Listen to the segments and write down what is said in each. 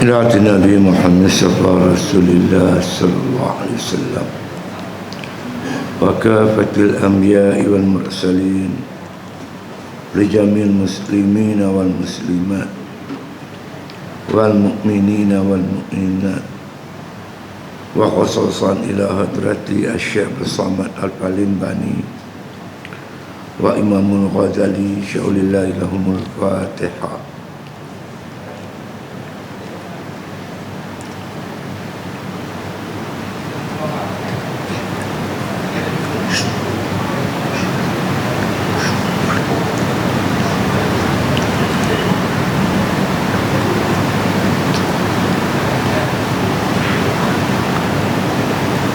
على النبي محمد رسول الله صلى الله عليه وسلم وكافة الأنبياء والمرسلين لجميع المسلمين والمسلمات والمؤمنين والمؤمنات وخصوصا إلى حضرة الشيخ الصمد البالنباني وإمام الغزالي شاء الله لهم الفاتحة.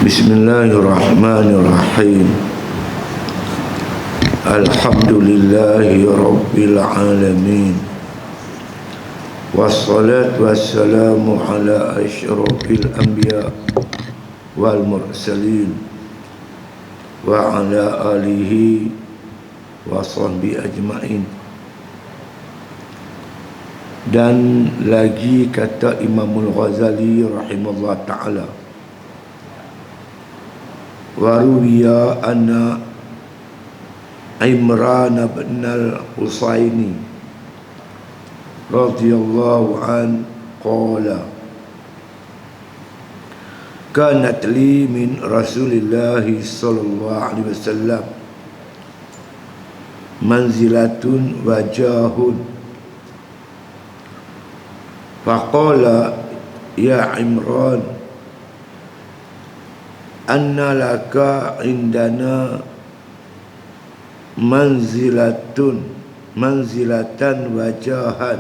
Bismillahirrahmanirrahim. Alhamdulillahi Rabbil Alamin. Wassalatu wassalamu ala asyrafil anbiya wal mursalin wa ala alihi wa sahbihi ajma'in. Dan lagi kata Imamul Ghazali rahimahullah ta'ala, waruwiya anna Imran bin al-Husaini radhiyallahu an qala kanat li min Rasulillah sallallahu alaihi wasallam manzilatun wajahun faqala ya Imran anna laka indana manzilatan wajahan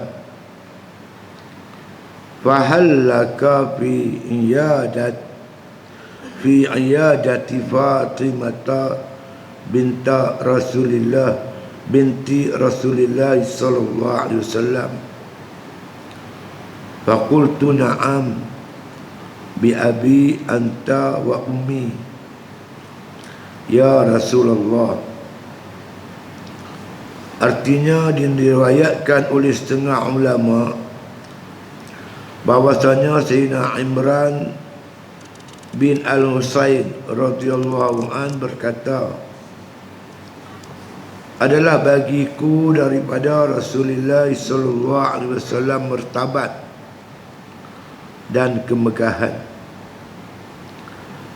fahal laka fi iyadati Fatimata binti Rasulillah sallallahu alaihi wasallam faqultu na'am bi abi anta wa ummi ya Rasulullah. Artinya diriwayatkan oleh setengah ulama bahwasanya Sayyidina Imran bin al-Husain radhiyallahu an berkata, adalah bagiku daripada Rasulullah sallallahu alaihi wasallam martabat dan kemegahan.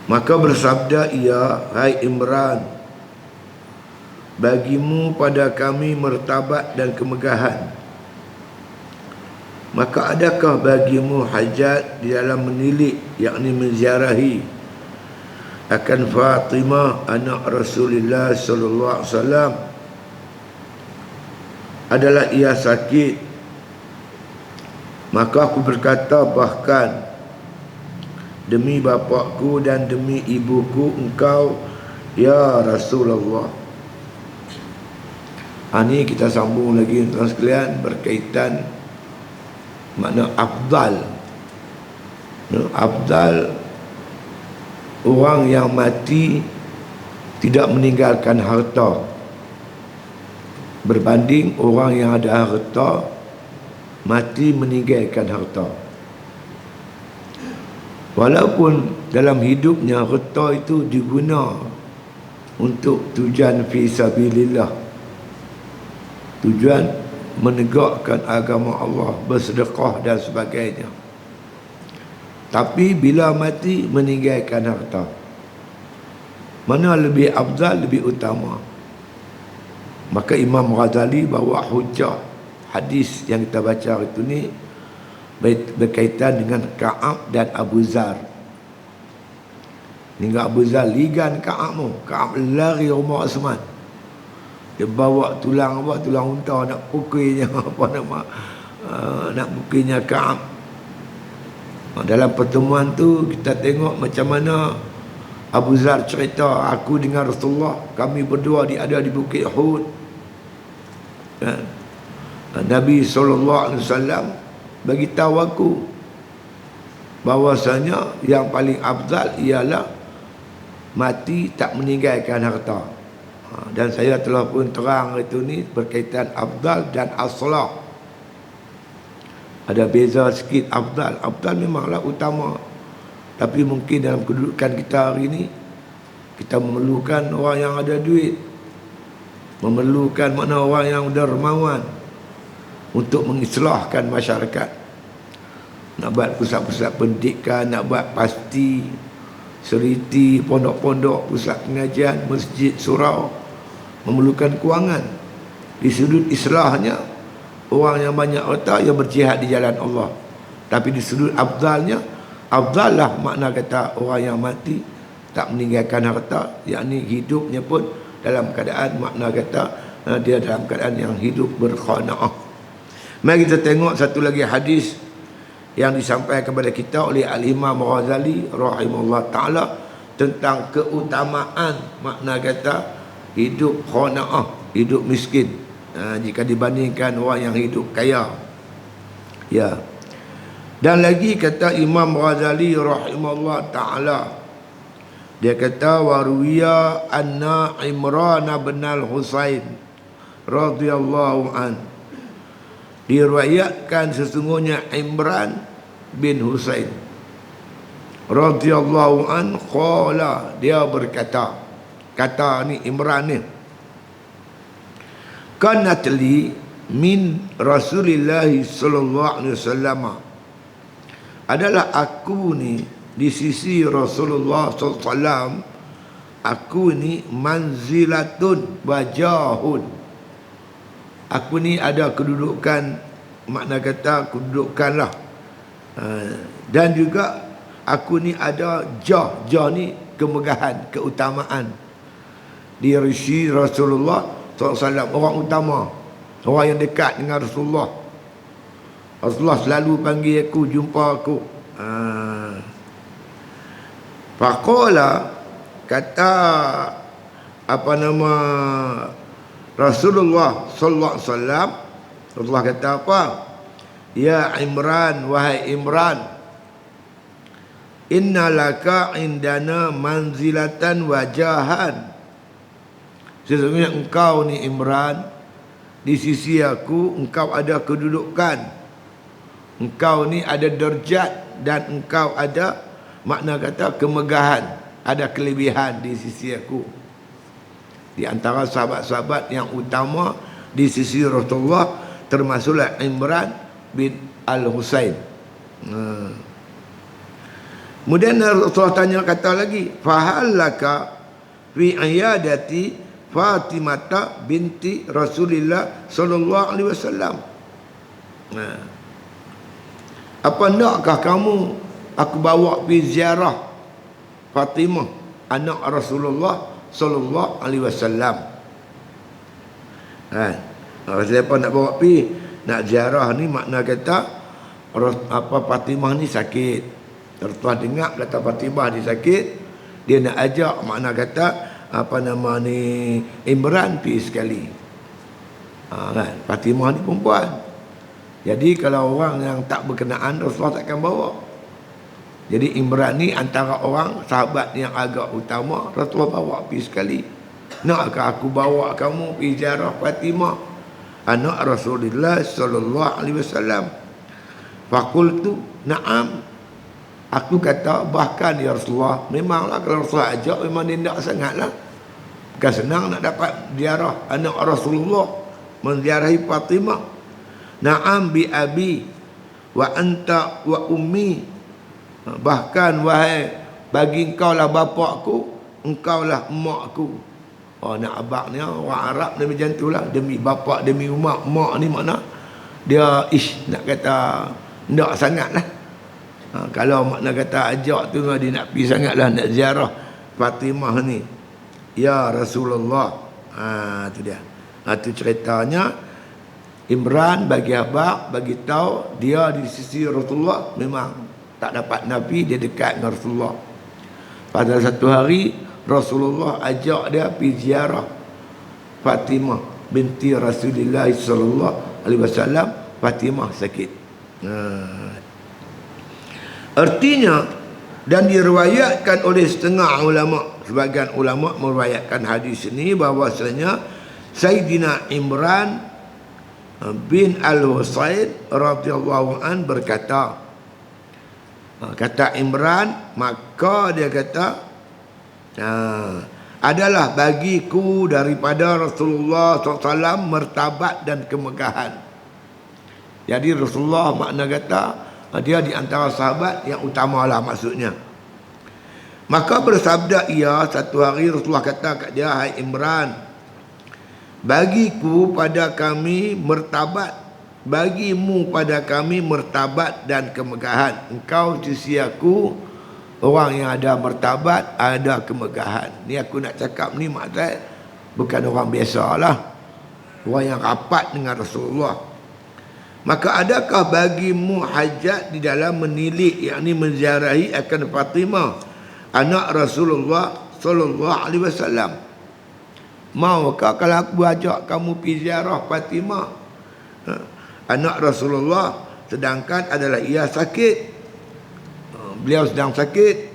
Maka bersabda ia, hai Imran, bagimu pada kami martabat dan kemegahan. Maka adakah bagimu hajat di dalam menilik, yakni menziarahi akan Fatimah anak Rasulullah sallallahu alaihi wasallam? Adalah ia sakit. Maka aku berkata, bahkan demi bapakku dan demi ibuku engkau ya Rasulullah. Ini kita sambung lagi tuan sekalian berkaitan makna afdal. Afdal orang yang mati tidak meninggalkan harta berbanding orang yang ada harta mati meninggalkan harta. Walaupun dalam hidupnya harta itu diguna untuk tujuan fi sabilillah, tujuan menegakkan agama Allah, bersedekah dan sebagainya. Tapi bila mati meninggalkan harta, mana lebih afdal, lebih utama? Maka Imam Ghazali bawa hujah hadis yang kita baca itu ni berkaitan dengan Ka'ab dan Abu Zar. Hingga Abu Zar ligan Ka'ab tu. Ka'ab lari rumah Osman. Dia bawa tulang unta nak pukulnya nak pukulnya Ka'ab. Dalam pertemuan tu kita tengok macam mana Abu Zar cerita, aku dengan Rasulullah, kami berdua ada di Bukit Uhud. Nabi SAW bagi tahu aku bahwasanya yang paling afdal ialah mati tak meninggalkan harta. Dan saya telah pun terang itu ni berkaitan afdal dan aslah. Ada beza sikit afdal. Afdal memanglah utama. Tapi mungkin dalam kedudukan kita hari ini, kita memerlukan orang yang ada duit, memerlukan mana orang yang dermawan untuk mengislahkan masyarakat. Nak buat pusat-pusat pendidikan, nak buat pasti, seriti, pondok-pondok, pusat pengajian, masjid, surau, memerlukan kewangan. Di sudut islahnya, orang yang banyak harta yang berjihad di jalan Allah. Tapi di sudut afdalnya, afdallah makna kata orang yang mati tak meninggalkan harta, yakni hidupnya pun dalam keadaan, makna kata dia dalam keadaan yang hidup berqanaah. Mari kita tengok satu lagi hadis yang disampaikan kepada kita oleh Al-Imam Ghazali rahimahullah ta'ala tentang keutamaan makna kata hidup qanaah, hidup miskin, jika dibandingkan orang yang hidup kaya. Ya. Dan lagi kata Imam Ghazali rahimahullah ta'ala, dia kata waruwiya anna Imran bin al-Husain radhiyallahu an, diriwayatkan sesungguhnya Imran bin Husain radhiyallahu an qala, dia berkata, kata ni Imran ni, kanat li min Rasulillah sallallahu alaihi wasallam, adalah aku ni di sisi Rasulullah sallallahu alaihi wasallam, aku ni manzilatun wajahun, aku ni ada kedudukan, makna kata kedudukan lah, dan juga aku ni ada jah ni kemegahan, keutamaan di sisi Rasulullah SAW, orang utama, orang yang dekat dengan Rasulullah. Rasulullah selalu panggil aku, jumpa aku. Faqala, kata apa nama Rasulullah sallallahu alaihi wasallam, Rasulullah kata apa? Ya Imran, wahai Imran, inna laka indana manzilatan wajahan, sesungguhnya engkau ni Imran, di sisi aku engkau ada kedudukan, engkau ni ada derajat, dan engkau ada makna kata kemegahan, ada kelebihan di sisi aku. Di antara sahabat-sahabat yang utama di sisi Rasulullah termasuklah Imran bin al-Husain. Kemudian Rasulullah tanya, kata lagi, fahallaka fi iyadati Fatimah binti Rasulillah sallallahu alaihi wasallam. Apa nakkah kamu aku bawa pergi ziarah Fatimah anak Rasulullah sallallahu alaihi wasallam? Siapa nak bawa pergi nak ziarah ni, makna kata apa, Fatimah ni sakit. Tertuah dengar kata Fatimah ni sakit, dia nak ajak, makna kata apa nama ni, Imran pergi sekali. Kan, Fatimah ni perempuan. Jadi kalau orang yang tak berkenaan, Rasulullah takkan bawa. Jadi Imran ni antara orang sahabat yang agak utama, Rasulullah bawa pergi sekali. Nakkah aku bawa kamu pergi ziarah Fatimah anak Rasulullah sallallahu alaihi wasallam? Faqultu na'am, aku kata bahkan ya Rasulullah, memanglah kalau Rasulullah ajak memang dia tak sangatlah. Bukan senang nak dapat ziarah anak Rasulullah, menziarahi Fatimah. Na'am bi abi wa anta wa ummi, bahkan wahai bagi engkau lah bapa aku, engkau lah emak aku. Nak abang ni orang Arab ni macam tu lah, demi bapa demi umat. Mak ni makna dia nak kata ndak sangat lah. Kalau makna kata ajak tu dia nak pergi sangat lah, nak ziarah Fatimah ni, ya Rasulullah. Tu dia. Tu ceritanya Imran bagi abang, bagi tahu dia di sisi Rasulullah memang tak dapat Nabi, dia dekat dengan Rasulullah. Pada satu hari Rasulullah ajak dia pergi ziarah Fatimah binti Rasulullah sallallahu alaihi wasallam. Fatimah sakit. Artinya, dan diriwayatkan oleh setengah ulama, sebagian ulama meriwayatkan hadis ini bahwasanya Sayyidina Imran bin Al-Husain radhiyallahu an berkata, kata Imran, maka dia kata, adalah bagiku daripada Rasulullah SAW martabat dan kemegahan. Jadi Rasulullah makna kata dia di antara sahabat yang utamalah maksudnya. Maka bersabda ia, satu hari Rasulullah kata kat dia, hai Imran, bagiku pada kami martabat, bagimu pada kami martabat dan kemegahan. Engkau sisi aku orang yang ada martabat, ada kemegahan. Ni aku nak cakap ni maksud bukan orang biasa lah, orang yang rapat dengan Rasulullah. Maka adakah bagimu hajat di dalam menilik, yakni menziarahi akan Fatimah, anak Rasulullah sallallahu alaihi wasallam? Maukah kalau aku ajak kamu pergi ziarah Fatimah, anak Rasulullah, sedangkan adalah ia sakit, beliau sedang sakit?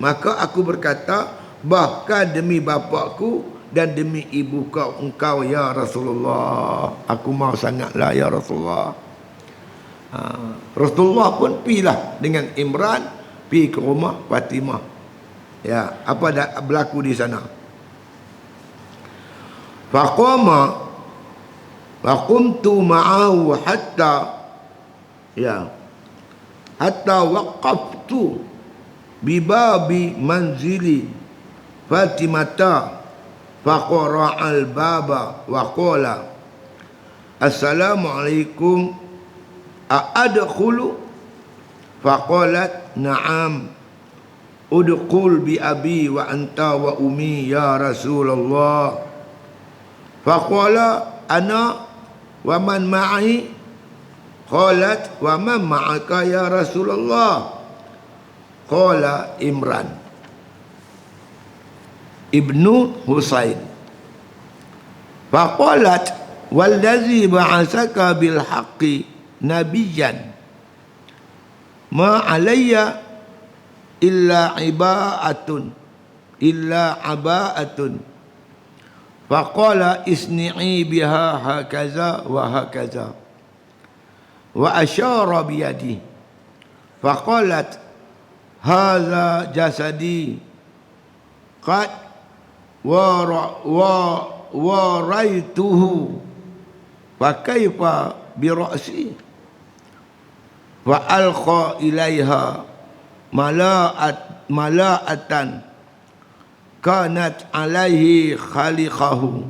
Maka aku berkata, bahkan demi bapakku dan demi ibu engkau ya Rasulullah, aku mau sangatlah ya Rasulullah. Rasulullah pun pilah dengan Imran pergi ke rumah Fatimah. Ya, apa dah berlaku di sana? Faqama wa qumtu ma'ahu hatta waqaftu bi babi manzili Fatimata faqara al-baba wa qala, assalamualaikum a'adkhulu? Faqalat na'am, udkhul bi abi wa anta wa ummi ya Rasulullah. Faqala ana wa man ma'i? Qalat wa man ma'aka ya Rasulullah? Qala Imran ibnu Husain. Faqalat wallazi ba'asaka bil haqqi nabiyyan ma alayya illa aba'atun. Faqala isni'i biha hakaza wa hakaza wa asyara biyadi. Faqalat hadza jasadi qad wa raituhu fa kaifa bi ra'si. Wa alqa ilaiha mala'atan kanat alaihi khaliqatan.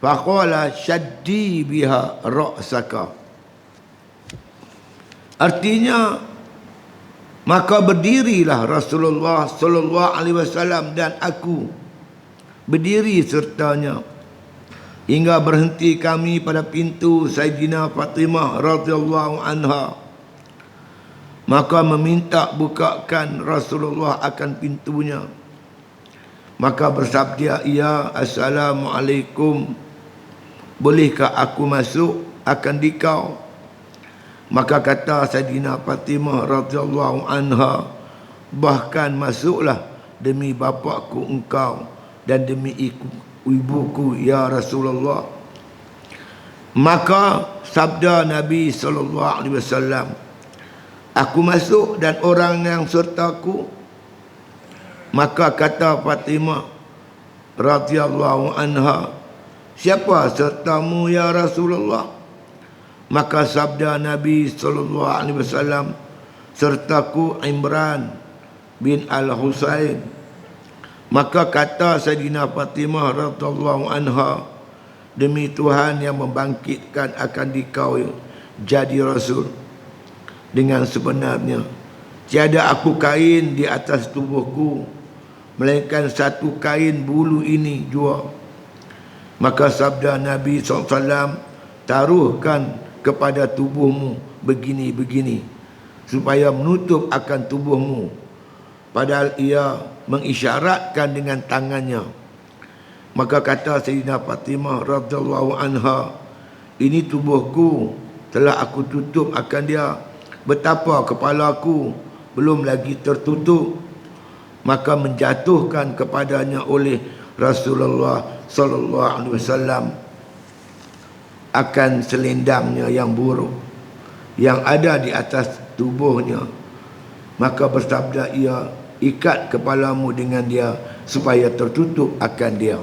Faqala shaddi biha ra'saka. Artinya, maka berdirilah Rasulullah sallallahu alaihi wasallam dan aku berdiri sertanya hingga berhenti kami pada pintu Sayyidina Fatimah radhiyallahu anha. Maka meminta bukakan Rasulullah akan pintunya. Maka bersabda ia, assalamualaikum, bolehkah aku masuk akan dikau? Maka kata Sayyidina Fatimah radhiyallahu anha, bahkan masuklah demi bapakku engkau dan demi ibuku ya Rasulullah. Maka sabda Nabi sallallahu alaihi wasallam, aku masuk dan orang yang sertaku. Maka kata Fatimah radhiyallahu anha, siapa sertamu ya Rasulullah? Maka sabda Nabi sallallahu alaihi wasallam, sertaku Imran bin Al-Husain. Maka kata Sayyidina Fatimah radhiyallahu anha, demi Tuhan yang membangkitkan akan dikau jadi Rasul dengan sebenarnya, tiada aku kain di atas tubuhku melainkan satu kain bulu ini jua. Maka sabda Nabi SAW, taruhkan kepada tubuhmu begini-begini supaya menutup akan tubuhmu. Padahal ia mengisyaratkan dengan tangannya. Maka kata Sayyidina Fatimah radhiyallahu anha, ini tubuhku telah aku tutup akan dia, betapa kepalaku belum lagi tertutup. Maka menjatuhkan kepadanya oleh Rasulullah sallallahu alaihi wasallam akan selendangnya yang buruk yang ada di atas tubuhnya, maka bersabda ia, ikat kepalamu dengan dia supaya tertutup akan dia.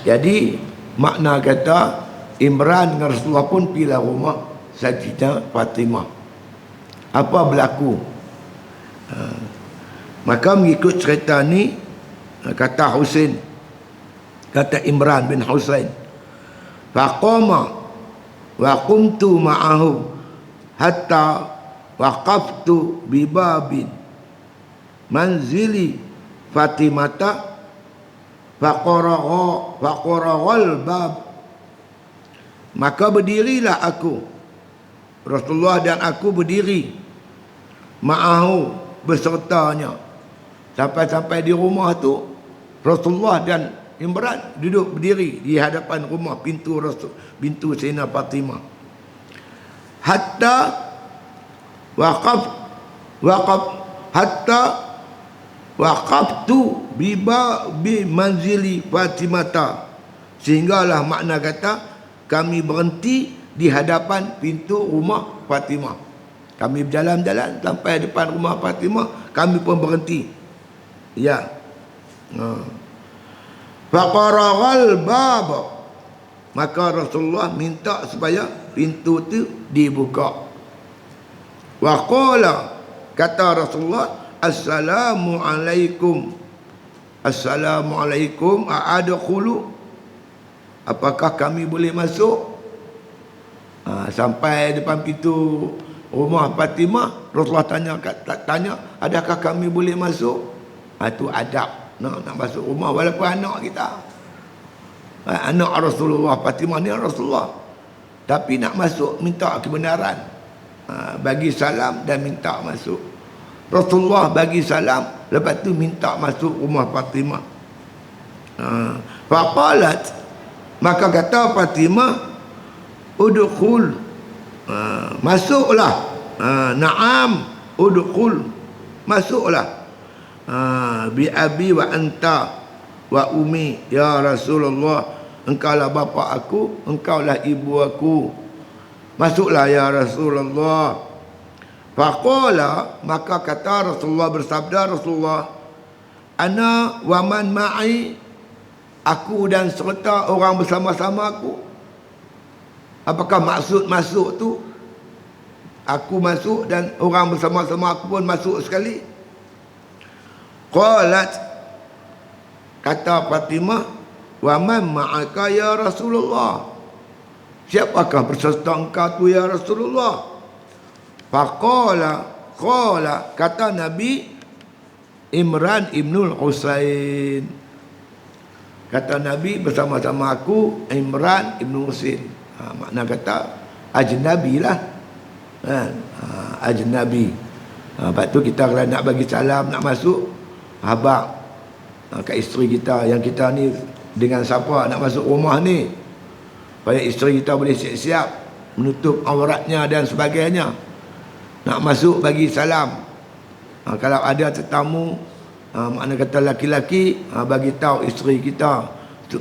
Jadi makna kata Imran dengan Rasulullah pun pergilah rumah Sayyidah Fatimah. Apa berlaku? Maka mengikut cerita ni, kata Husain, kata Imran bin Husain, faqama wa qumtu ma'ahu hatta waqaftu bi babin manzili Fatimata faqaraghal bab. Maka berdirilah aku, Rasulullah dan aku berdiri ma'ahu, besertanya, sampai-sampai di rumah tu Rasulullah dan Imran duduk berdiri di hadapan rumah pintu Rasul, pintu Sayyidina Fatimah. Hatta waqaftu bi manzili Fatimata, sehinggalah makna kata kami berhenti di hadapan pintu rumah Fatimah. Kami berjalan-jalan sampai depan rumah Fatimah, kami pun berhenti. Ya. Faqaraghal bab, maka Rasulullah minta supaya pintu itu dibuka. Wa qala, kata Rasulullah, assalamu alaikum, assalamu alaikum, a'adkhulu, apakah kami boleh masuk? Sampai depan pintu rumah Fatimah, Rasulullah tanya, adakah kami boleh masuk? Itu adab nak masuk rumah walaupun anak kita, anak Rasulullah. Fatimah ni Rasulullah, tapi nak masuk minta kebenaran, bagi salam dan minta masuk. Rasulullah bagi salam, lepas tu minta masuk rumah Fatimah. Faqalat, maka kata Fatimah, udkhul, masuklah. Naam, udkhul, masuklah. Bi abi wa anta wa umi, ya Rasulullah, engkaulah bapa aku, engkaulah ibu aku, masuklah ya Rasulullah. Faqala, maka kata Rasulullah, bersabda Rasulullah, ana wa man ma'i, aku dan serta orang bersama-sama aku. Apakah maksud masuk tu? Aku masuk dan orang bersama-sama aku pun masuk sekali. Qalat, kata Fatimah, wa man ma'aka ya Rasulullah, siapakah berserta engkau tu ya Rasulullah? Faqala, kata Nabi, Imran ibnul Husain, kata Nabi, bersama-sama aku Imran ibn Husain. Makna kata ajnabi lah, ajnabi. Lepas tu kita kalau nak bagi salam, nak masuk, habaq kat isteri kita, yang kita ni dengan siapa nak masuk rumah ni, supaya isteri kita boleh siap-siap menutup auratnya dan sebagainya. Nak masuk bagi salam. Kalau ada tetamu, makna kata laki-laki, bagi tahu isteri kita,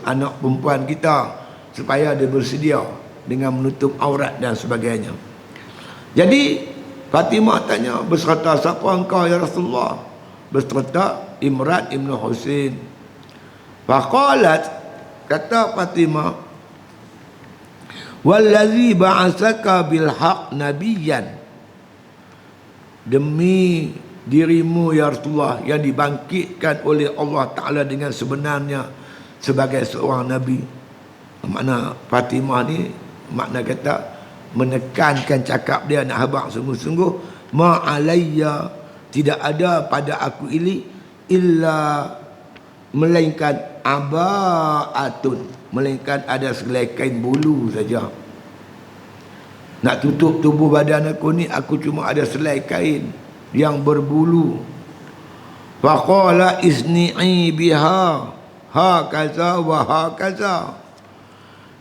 anak perempuan kita, supaya dia bersedia dengan menutup aurat dan sebagainya. Jadi Fatimah tanya, berserta siapa engkau ya Rasulullah? Berserta Imran ibn Husain. Faqalat, kata Fatimah, wallazi ba'asaka bil haq nabiyyan, demi dirimu ya Rasulullah yang dibangkitkan oleh Allah Ta'ala dengan sebenarnya sebagai seorang Nabi. Makna Fatimah ni, makna kata menekankan cakap dia, nak habaq sungguh-sungguh, ma'alayya, tidak ada pada aku ini illa, melainkan aba'atun, melainkan ada sehelai kain bulu saja. Nak tutup tubuh badan aku ni, aku cuma ada selai kain yang berbulu. Faqala isni'i biha hakaza wa hakaza,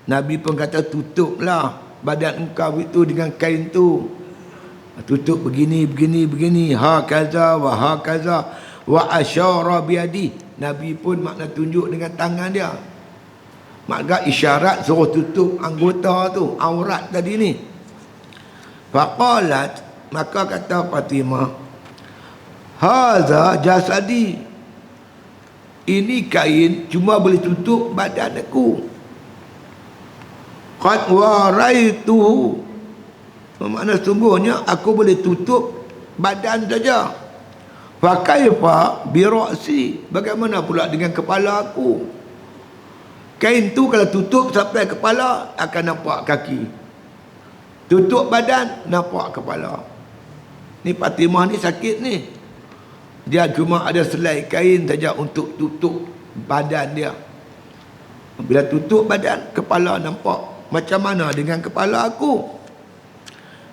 Nabi pun kata, tutuplah badan engkau itu dengan kain tu, tutup begini, begini, begini, hakaza wa hakaza. wa asyara biyadi, Nabi pun makna tunjuk dengan tangan dia. Maka isyarat suruh tutup anggota tu, aurat tadi ni. Faqalat, maka kata Fatimah, hadza jasadi, ini kain cuma boleh tutup badan aku. Qad waraituhu, bermakna sungguhnya aku boleh tutup badan saja. Fa kaifa bi ra'si, bagaimana pula dengan kepala aku? Kain tu kalau tutup sampai kepala akan nampak kaki, tutup badan nampak kepala. Ni Fatimah ni sakit ni, dia cuma ada selai kain saja untuk tutup badan dia. Bila tutup badan, kepala nampak. Macam mana dengan kepala aku?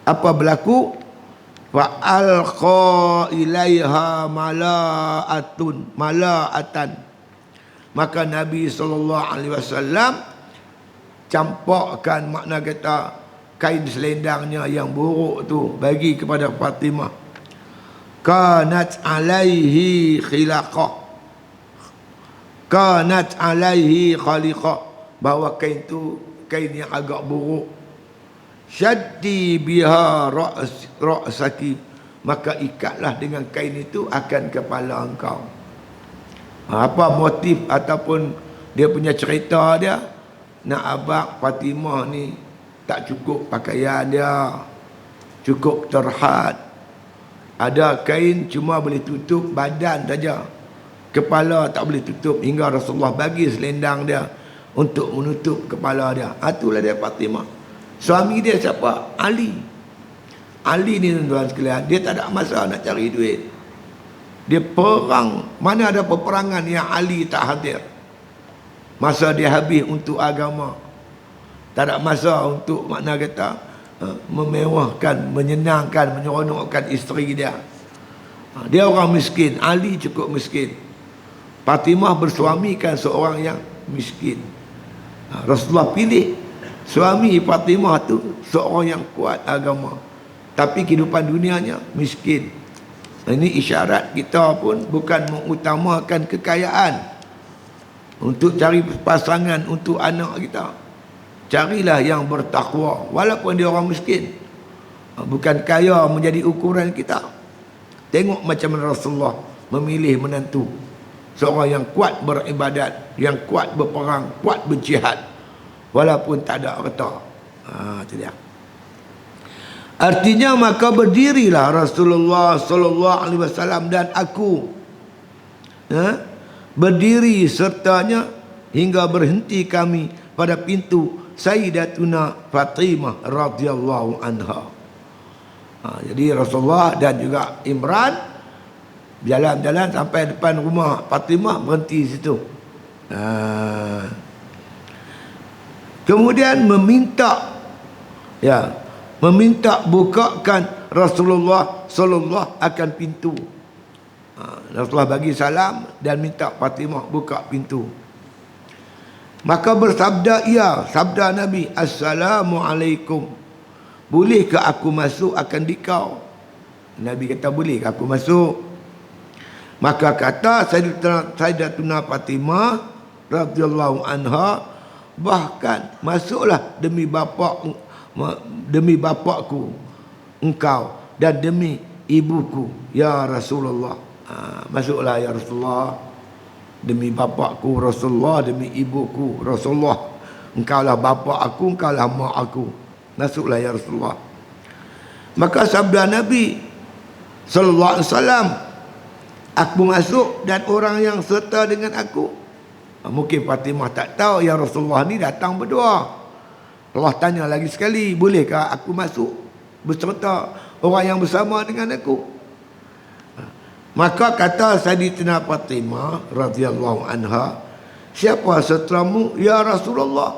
Apa berlaku? Fa alqa ilaiha mala'atan, maka Nabi SAW campakkan, makna kata kain selendangnya yang buruk tu bagi kepada Fatimah. Kanat alaihi khilaqah, kanat alaihi khaliqah, bahawa kain tu kain yang agak buruk. Syaddi biha ra'saki, maka ikatlah dengan kain itu akan kepala engkau. Apa motif ataupun dia punya cerita dia, nak abang Fatimah ni tak cukup pakaian dia, cukup terhad, ada kain cuma boleh tutup badan saja, kepala tak boleh tutup, hingga Rasulullah bagi selendang dia untuk menutup kepala dia. Itulah dia Fatimah. Suami dia siapa? Ali. Ali ni tuan-tuan sekalian, dia tak ada masa nak cari duit. Dia perang, mana ada peperangan yang Ali tak hadir. Masa dia habis untuk agama. Tak ada masa untuk, makna kata, memewahkan, menyenangkan, menyeronokkan isteri dia. Dia orang miskin, Ali cukup miskin. Fatimah bersuamikan seorang yang miskin. Rasulullah pilih suami Fatimah tu seorang yang kuat agama, tapi kehidupan dunianya miskin. Ini isyarat kita pun bukan mengutamakan kekayaan untuk cari pasangan untuk anak kita. Carilah yang bertakwa walaupun dia orang miskin. Bukan kaya menjadi ukuran kita. Tengok macam mana Rasulullah memilih menantu, seorang yang kuat beribadat, yang kuat berperang, kuat berjihad, walaupun tak ada harta. Itu dia. Artinya maka berdirilah Rasulullah sallallahu alaihi wasallam dan aku, berdiri sertanya hingga berhenti kami pada pintu Sayyidatuna Fatimah radhiyallahu anha. Jadi Rasulullah dan juga Imran jalan-jalan sampai depan rumah Fatimah, berhenti situ. Kemudian meminta bukakan Rasulullah sallallahu akan pintu. Rasulullah bagi salam dan minta Fatimah buka pintu. Maka bersabda ia, sabda Nabi, Assalamualaikum, bolehkah aku masuk akan dikau? Nabi kata, boleh aku masuk. Maka kata Sayyidatuna Fatimah radhiyallahu anha, bahkan masuklah demi bapakku engkau dan demi ibuku ya Rasulullah. Masuklah ya Rasulullah, demi bapakku Rasulullah, demi ibuku Rasulullah, engkaulah bapak aku, engkaulah mak aku, masuklah ya Rasulullah. Maka sabda Nabi sallallahu alaihi wasallam, aku masuk dan orang yang serta dengan aku. Mungkin Fatimah tak tahu ya Rasulullah ni datang berdua. Allah tanya lagi sekali, bolehkah aku masuk beserta orang yang bersama dengan aku? Maka kata Sayyidatina Fatimah radhiyallahu anha, siapa sertamu ya Rasulullah?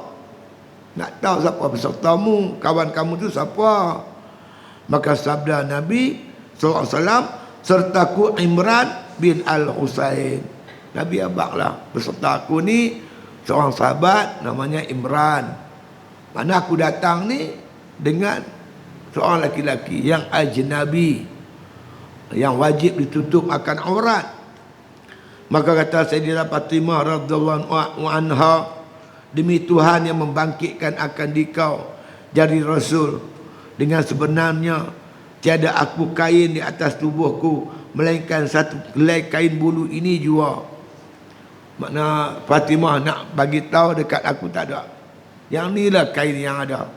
Nak tahu siapa pesertamu, kawan kamu tu siapa? Maka sabda Nabi sallallahu alaihi wasallam, sertaku Imran bin Al-Husain. Nabi abaklah, beserta aku ni seorang sahabat namanya Imran. Mana aku datang ni dengan seorang laki-laki yang ajnabi, yang wajib ditutup akan aurat. Maka kata Sayyidina Fatimah radhiyallahu anha, demi Tuhan yang membangkitkan akan dikau dari Rasul, dengan sebenarnya tiada aku kain di atas tubuhku melainkan satu helai kain bulu ini jua. Makna Fatimah nak bagi tahu dekat aku tak ada. Yang ni lah kain yang ada.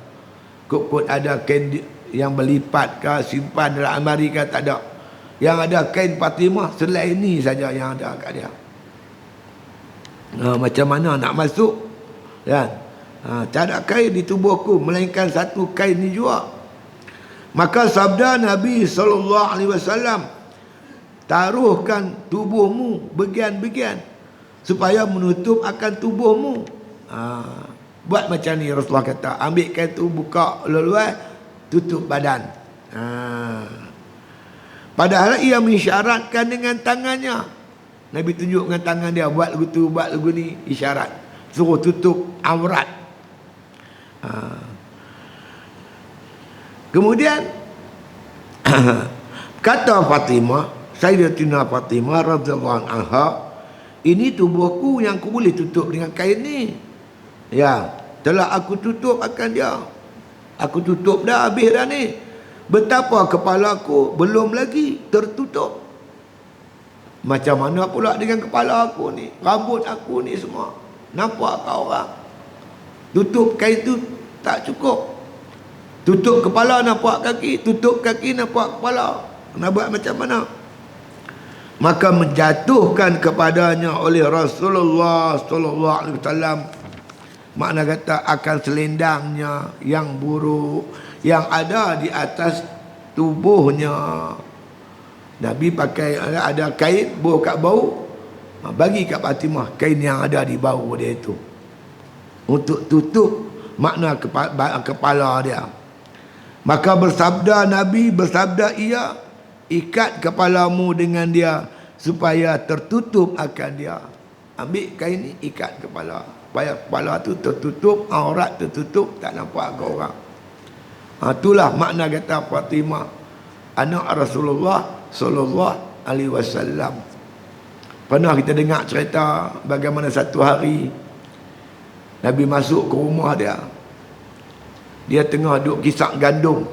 Kut ada kain yang berlipat ke, simpan dalam almari ke, tak ada. Yang ada kain Fatimah selain ini saja yang ada kat dia. Macam mana nak masuk? Kan? Tak ada kain di tubuhku melainkan satu kain ni jua. Maka sabda Nabi SAW, taruhkan tubuhmu bagian-bagian supaya menutup akan tubuhmu. Buat macam ni Rasulullah kata, ambil kain tu, buka luar, tutup badan. Padahal ia mengisyaratkan dengan tangannya. Nabi tunjuk dengan tangan dia, buat lagu tu, buat lagu ni, isyarat. Suruh tutup aurat. Kemudian kata Fatimah, Sayyidatina Fatimah radhiyallahu anha, ini tubuhku yang aku boleh tutup dengan kain ni. Ya, telah aku tutup akan dia. Aku tutup dah, habis dah ni. Betapa kepalaku belum lagi tertutup. Macam mana pula dengan kepala aku ni, rambut aku ni semua. Nampak kau orang? Tutup kain tu tak cukup. Tutup kepala nampak kaki, tutup kaki nampak kepala. Nak buat macam mana? Maka menjatuhkan kepadanya oleh Rasulullah sallallahu alaihi wasallam, makna kata akan selendangnya yang buruk yang ada di atas tubuhnya. Nabi pakai ada kain buah kat bau, bagi kat Fatimah kain yang ada di bau dia itu untuk tutup makna kepala dia. Maka bersabda Nabi, bersabda ia, ikat kepalamu dengan dia supaya tertutup akan dia. Ambil kain ni, ikat kepala supaya kepala tu tertutup, aurat tertutup, tak nampak ke orang. Itulah makna kata Fatimah, anak Rasulullah sallallahu alaihi wasallam. Pernah kita dengar cerita bagaimana satu hari Nabi masuk ke rumah dia. Dia tengah duduk kisah gandum.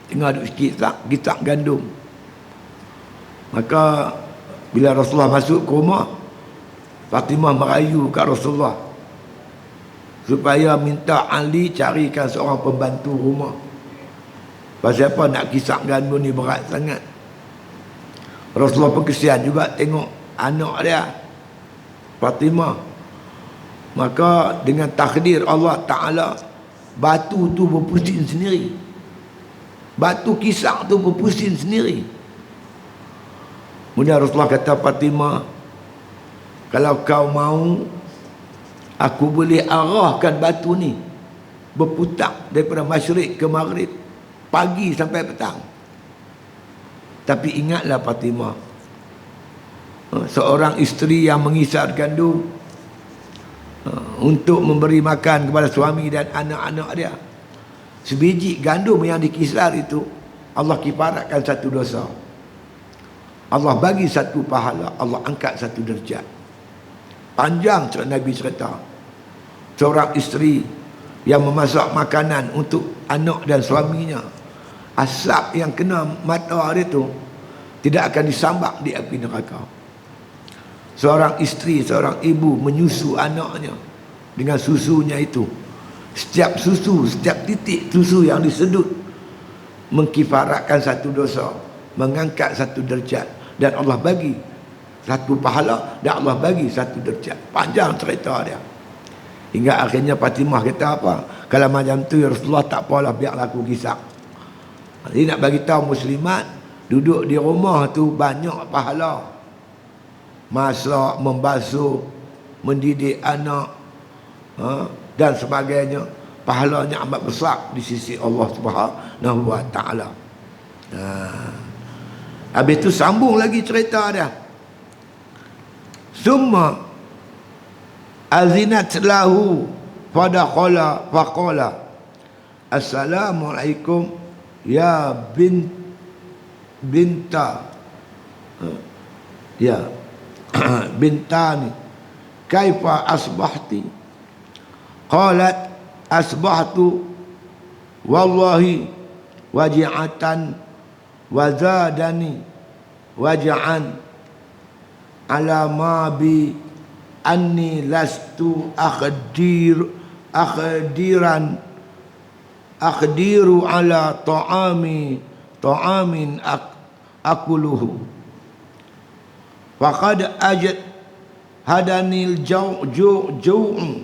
Tengah duduk kisah gandum. Maka bila Rasulullah masuk ke rumah, Fatimah merayu kat Rasulullah supaya minta Ali carikan seorang pembantu rumah. Pasal apa nak kisah gandum ni berat sangat. Rasulullah pun kesian juga tengok anak dia Fatimah. Maka dengan takdir Allah Ta'ala, batu tu berpusing sendiri. Batu kisah tu berpusing sendiri. Kemudian Rasulullah kata, Fatimah, kalau kau mau, aku boleh arahkan batu ni berputar daripada masyrik ke maghrib, pagi sampai petang. Tapi ingatlah Fatimah, seorang isteri yang mengisar gandum untuk memberi makan kepada suami dan anak-anak dia, sebiji gandum yang dikisar itu Allah kifaratkan satu dosa, Allah bagi satu pahala, Allah angkat satu derajat. Panjang Nabi cerita seorang isteri yang memasak makanan untuk anak dan suaminya, asap yang kena mata dia tu tidak akan disambak di api neraka. Seorang isteri, seorang ibu menyusu anaknya dengan susunya itu, setiap susu, setiap titik susu yang disedut mengkifaratkan satu dosa, mengangkat satu derajat, dan Allah bagi satu pahala, dan Allah bagi satu derajat. Panjang cerita dia. Hingga akhirnya Fatimah kata apa? Kalau macam tu ya Rasulullah, tak apalah, biarlah aku kisah. Jadi nak bagi tahu muslimat, duduk di rumah tu banyak pahala. Masak, membasuh, mendidik anak, dan sebagainya. Pahalanya amat besar di sisi Allah Subhanahu wa Ta'ala. Habis tu sambung lagi cerita dia. Summa azinat lahu fadakhala faqala, assalamualaikum ya binta, ya bintani kaifa asbahti? Qalat asbahtu wallahi waji'atan wazadani waja'an ala ma bi anni lastu akhdiru ala ta'amin akuluhu faqad ajad hadanil jau'u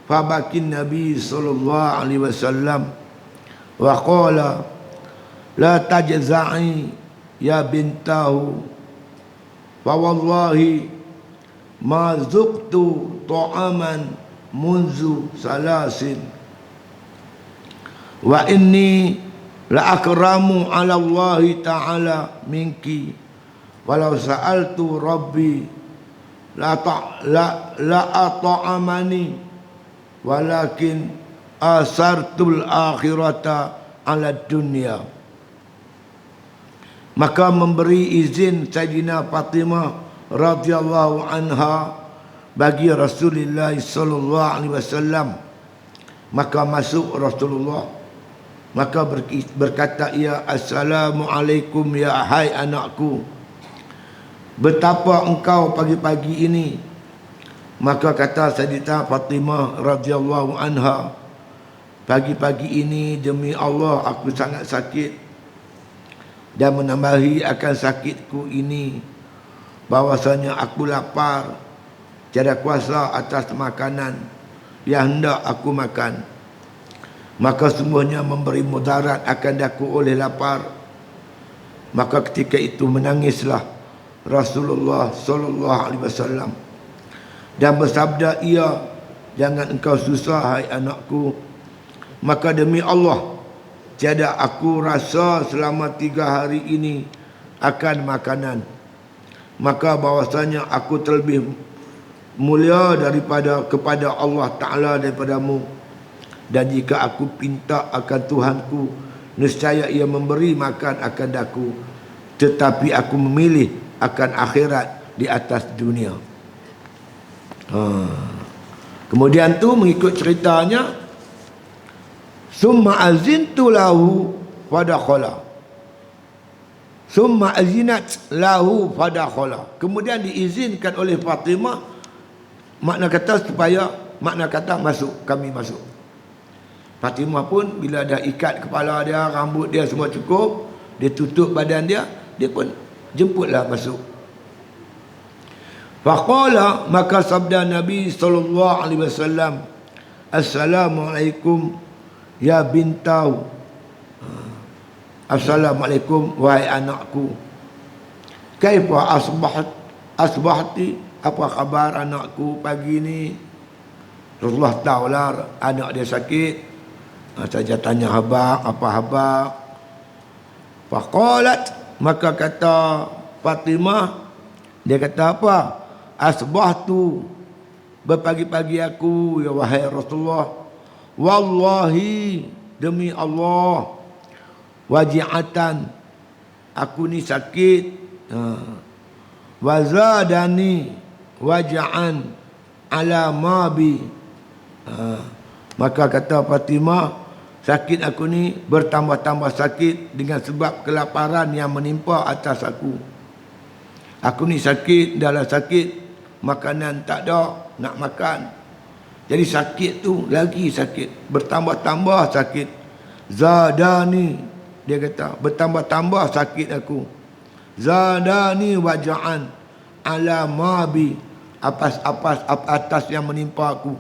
fabakin Nabi sallallahu alaihi wasallam wa qala la tajza'i ya bintahu fa wallahi ma zuqtu ta'aman munzu salasin wa inni la akramu ala Allah ta'ala minki walau sa'altu rabbi la at'amani walakin asartul akhirata ala dunya. Maka memberi izin Sayyidina Fatimah radhiyallahu anha bagi Rasulullah sallallahu alaihi wasallam. Maka masuk Rasulullah, maka berkata ia, assalamualaikum ya hai anakku, betapa engkau pagi-pagi ini? Maka kata Sayyidah Fatimah radhiyallahu anha, pagi-pagi ini demi Allah aku sangat sakit, dan menambahi akan sakitku ini bahwasanya aku lapar, tiada kuasa atas makanan yang hendak aku makan. Maka semuanya memberi mudarat akan daku oleh lapar. Maka ketika itu menangislah Rasulullah sallallahu alaihi wasallam dan bersabda ia, jangan engkau susah hai anakku, maka demi Allah tiada aku rasa selama 3 hari ini akan makanan, maka bahwasanya aku terlebih mulia kepada Allah Ta'ala daripadamu, dan jika aku pinta akan Tuhanku nescaya ia memberi makan akan daku, tetapi aku memilih akan akhirat di atas dunia. Kemudian tu mengikut ceritanya, summa azintu lahu fadakhala, summa azinat lahu fadakhala, kemudian diizinkan oleh Fatimah, makna kata masuk, kami masuk. Fatimah pun bila dah ikat kepala dia, rambut dia semua cukup, dia tutup badan dia, dia pun jemputlah masuk. Faqala, maka sabda Nabi sallallahu alaihi wasallam, assalamualaikum ya bintau, assalamualaikum wahai anakku, kaifa asbahti, apa khabar anakku pagi ni? Rasulullah tahulah anak dia sakit, saja tanya khabar, apa khabar? Faqalat, maka kata Fatimah, dia kata apa? Asbahtu, berpagi-pagi aku ya wahai Rasulullah, wallahi demi Allah, waji'atan, aku ni sakit, wazadani waja'an ala mabi. Maka kata Fatimah, sakit aku ni bertambah-tambah sakit dengan sebab kelaparan yang menimpa atas aku. Aku ni sakit, dalam sakit, makanan tak ada, nak makan. Jadi sakit tu lagi sakit, bertambah-tambah sakit. Zadani, dia kata, bertambah-tambah sakit aku. Zadani waja'an ala mabi, atas yang menimpa aku.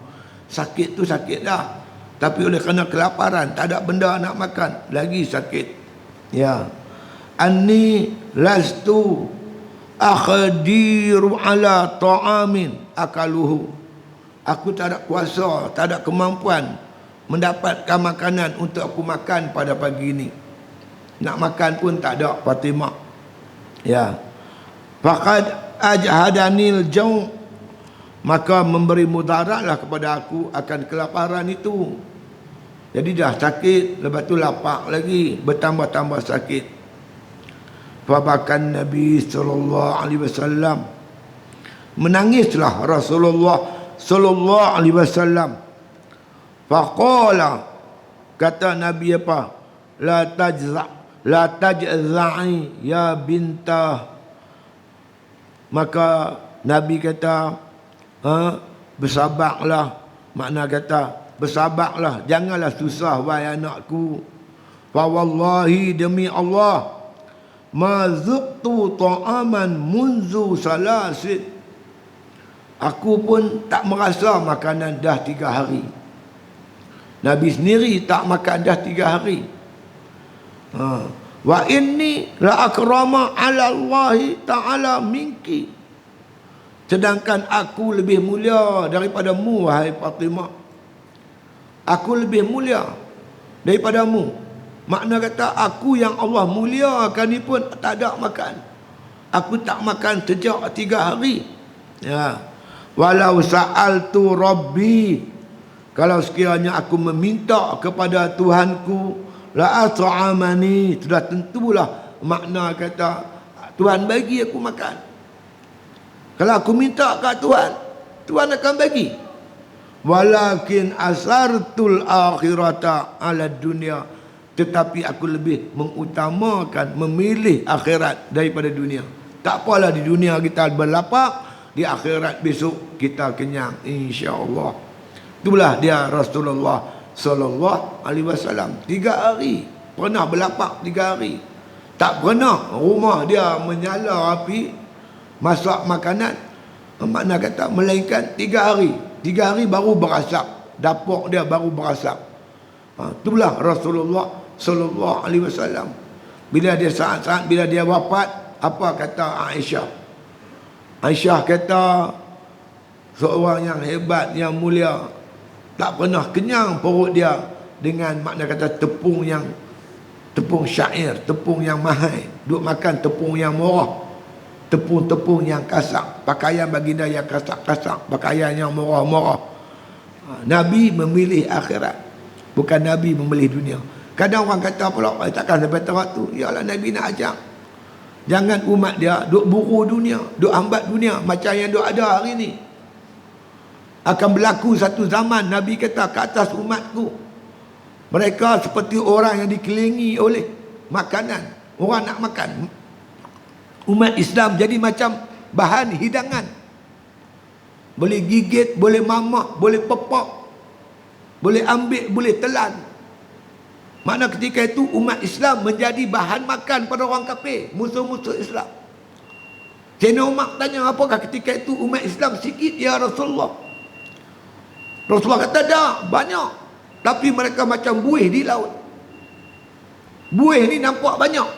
Sakit tu sakit dah, tapi oleh kerana kelaparan, tak ada benda nak makan, lagi sakit. Ya, anni lastu akhdiru ala ta'amin akaluhu, aku tak ada kuasa, tak ada kemampuan mendapatkan makanan untuk aku makan pada pagi ini. Nak makan pun tak ada Fatimah. Ya, faqad ajhadanil jau', maka memberi mudaratlah kepada aku akan kelaparan itu. Jadi dah sakit, lepas tu lapar lagi, bertambah-tambah sakit. Fabakan Nabi sallallahu alaihi wasallam, Menangislah Rasulullah sallallahu alaihi wasallam. Faqala, kata Nabi apa? La tajza'i ya bintah. Maka Nabi kata, bersabarlah. Makna kata, bersabarlah, janganlah susah wahai anakku. Fa wallahi, demi Allah, ma zuqtu ta'aman munzu salasit. Aku pun tak merasa makanan dah 3 hari. Nabi sendiri tak makan dah 3 hari. Wa inni la akrama ala Allah ta'ala minki. Sedangkan aku lebih mulia daripadamu, wahai Fatimah. Aku lebih mulia daripadamu. Makna kata, aku yang Allah muliakan ni pun tak ada makan. Aku tak makan sejak 3 hari. Ya. Walau sa'altu Rabbi, kalau sekiranya aku meminta kepada Tuhanku, la at'amani, sudah tentulah makna kata Tuhan bagi aku makan. Kalau aku minta kat Tuhan, Tuhan akan bagi. Walakin asartul akhirata ala dunia, tetapi aku lebih mengutamakan, memilih akhirat daripada dunia. Tak apalah di dunia kita berlapar, di akhirat besok kita kenyang, insya-Allah. Itulah dia Rasulullah sallallahu alaihi wasallam. 3 hari pernah berlapar, 3 hari. Tak pernah rumah dia menyala api masak makanan. Makna kata melainkan 3 hari. 3 hari baru berasap, dapur dia baru berasap. Itulah Rasulullah sallallahu alaihi wasallam. Bila dia saat-saat bila dia wafat, apa kata Aisyah? Aisyah kata, seorang yang hebat, yang mulia, tak pernah kenyang perut dia dengan makna kata tepung syair, tepung yang mahal. Duk makan tepung yang murah, tepung-tepung yang kasar. Pakaian baginda yang kasar-kasar, pakaian yang murah-murah. Nabi memilih akhirat, bukan Nabi memilih dunia. Kadang orang kata pula, takkan sampai tahap tu. Yalah, Nabi nak ajar, jangan umat dia duk buru dunia, duk hambat dunia macam yang duk ada hari ni. Akan berlaku satu zaman, Nabi kata, ke atas umatku, mereka seperti orang yang dikelilingi oleh makanan. Orang nak makan, umat Islam jadi macam bahan hidangan. Boleh gigit, boleh mamak, boleh pepak, boleh ambil, boleh telan. Makna ketika itu umat Islam menjadi bahan makan pada orang kafir, musuh-musuh Islam. Sayyidina Umar tanya, apakah ketika itu umat Islam sikit ya Rasulullah? Rasulullah kata, dah banyak, tapi mereka macam buih di laut. Buih ni nampak banyak,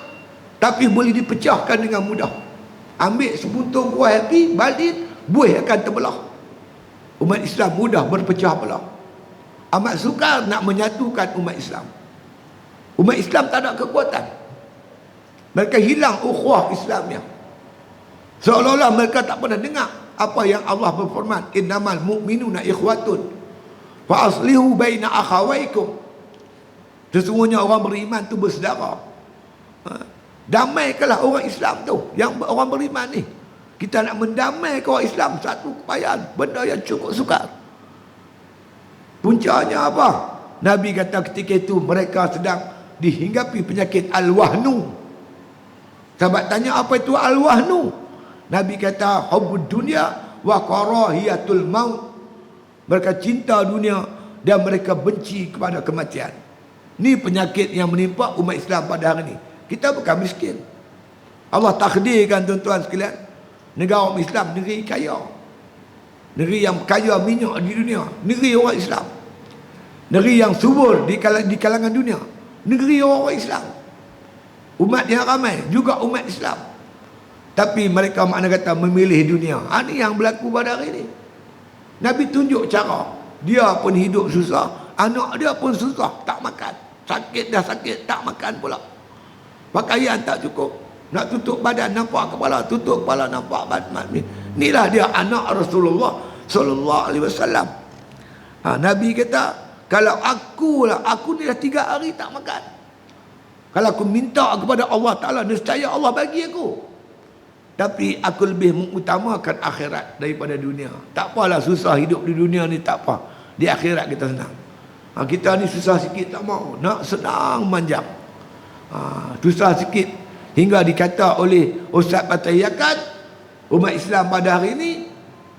tapi boleh dipecahkan dengan mudah. Ambil sepuntung buah api, balik, buih akan terbelah. Umat Islam mudah berpecah belah. Amat sukar nak menyatukan umat Islam. Umat Islam tak ada kekuatan. Mereka hilang ukhuwah Islamnya. Seolah-olah mereka tak pernah dengar apa yang Allah berfirman, innamal mu'minuna ikhwatun fa aslihu baina akhawaikum. Sesungguhnya orang beriman tu bersaudara. Damaikanlah orang Islam tu, yang orang beriman ni. Kita nak mendamaikan orang Islam, satu kepayahan, benda yang cukup sukar. Puncanya apa? Nabi kata ketika itu mereka sedang dihinggapi penyakit al-wahnu. Sahabat tanya, apa itu al-wahnu? Nabi kata, hubbud dunya wa karahiyatul maut. Mereka cinta dunia dan mereka benci kepada kematian. Ni penyakit yang menimpa umat Islam pada hari ini. Kita bukan miskin. Allah takdirkan tuan-tuan sekalian, negara Islam negeri kaya, negeri yang kaya minyak di dunia, negeri orang Islam, negeri yang subur di kalangan dunia, negeri orang Islam. Umat yang ramai juga umat Islam, tapi mereka makna kata memilih dunia. Ini yang berlaku pada hari ini. Nabi tunjuk cara. Dia pun hidup susah, anak dia pun susah, tak makan. Sakit dah sakit, tak makan pula. Pakaian tak cukup, nak tutup badan nampak kepala, tutup kepala nampak badan. Inilah dia anak Rasulullah sallallahu alaihi wasallam. Nabi kata, kalau aku ni dah 3 hari tak makan. Kalau aku minta kepada Allah Ta'ala, nescaya Allah bagi aku. Tapi aku lebih mengutamakan akhirat daripada dunia. Tak apalah susah hidup di dunia ni, tak apa. Di akhirat kita senang. Kita ni susah sikit tak mau. Nak senang manjang. Susah sikit. Hingga dikata oleh Ustaz Patayyakan, umat Islam pada hari ini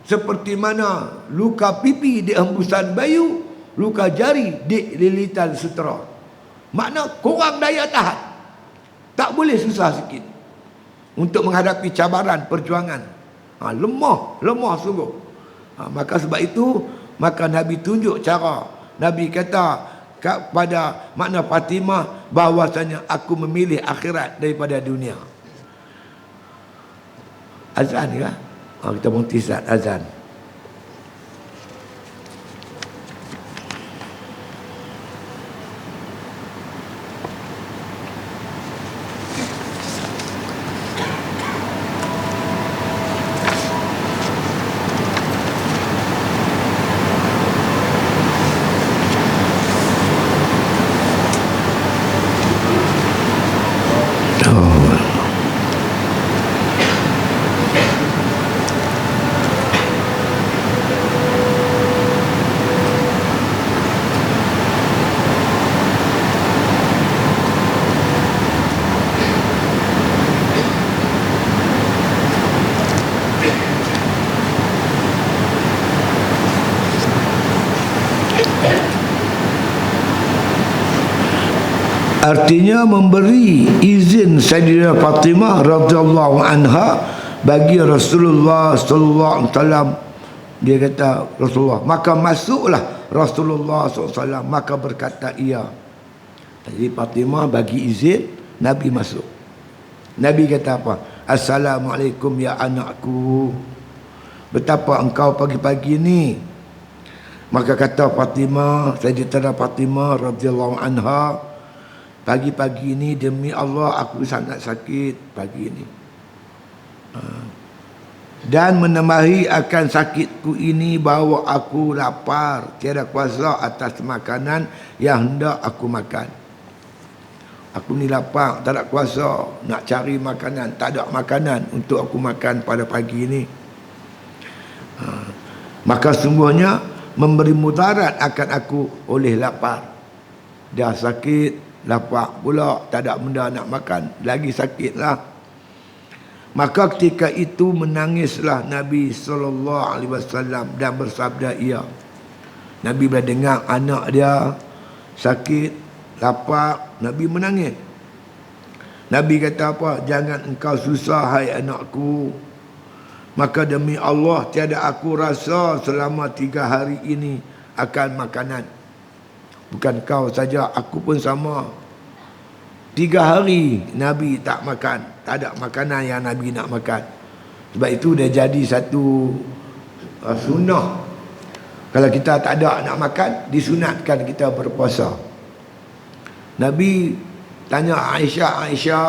seperti mana luka pipi di hembusan bayu, luka jari di lilitan sutera. Makna kurang daya tahan. Tak boleh susah sikit untuk menghadapi cabaran perjuangan. Lemah sungguh. Maka sebab itu, maka Nabi tunjuk cara. Nabi kata kepada makna Fatimah bahwasanya aku memilih akhirat daripada dunia. Azan ke? Kita berhenti saat azan. Artinya memberi izin Sayyidah Fatimah radhiyallahu anha bagi Rasulullah sallallahu alaihi wasallam. Dia kata Rasulullah, maka masuklah Rasulullah SAW, maka berkata ia. Jadi Fatimah bagi izin, Nabi masuk. Nabi kata apa? Assalamualaikum ya anakku, betapa engkau pagi-pagi ni. Maka kata Fatimah, Sayyidah Fatimah radhiyallahu anha, pagi-pagi ini demi Allah aku sangat sakit pagi ini. Dan menambahi akan sakitku ini bahawa aku lapar, tiada kuasa atas makanan yang hendak aku makan. Aku ni lapar, tak ada kuasa nak cari makanan, tak ada makanan untuk aku makan pada pagi ini. Maka sungguhnya memberi mudarat akan aku oleh lapar. Dah sakit, lapar pula, tak ada benda nak makan, lagi sakitlah. Maka ketika itu menangislah Nabi SAW dan bersabda ia. Nabi bila dengar anak dia sakit, lapar, Nabi menangis. Nabi kata apa? Jangan engkau susah hai anakku. Maka demi Allah tiada aku rasa selama 3 hari ini akan makanan. Bukan kau saja, aku pun sama. 3 hari Nabi tak makan, tak ada makanan yang Nabi nak makan. Sebab itu dia jadi satu sunnah. Kalau kita tak ada nak makan, disunatkan kita berpuasa. Nabi tanya Aisyah,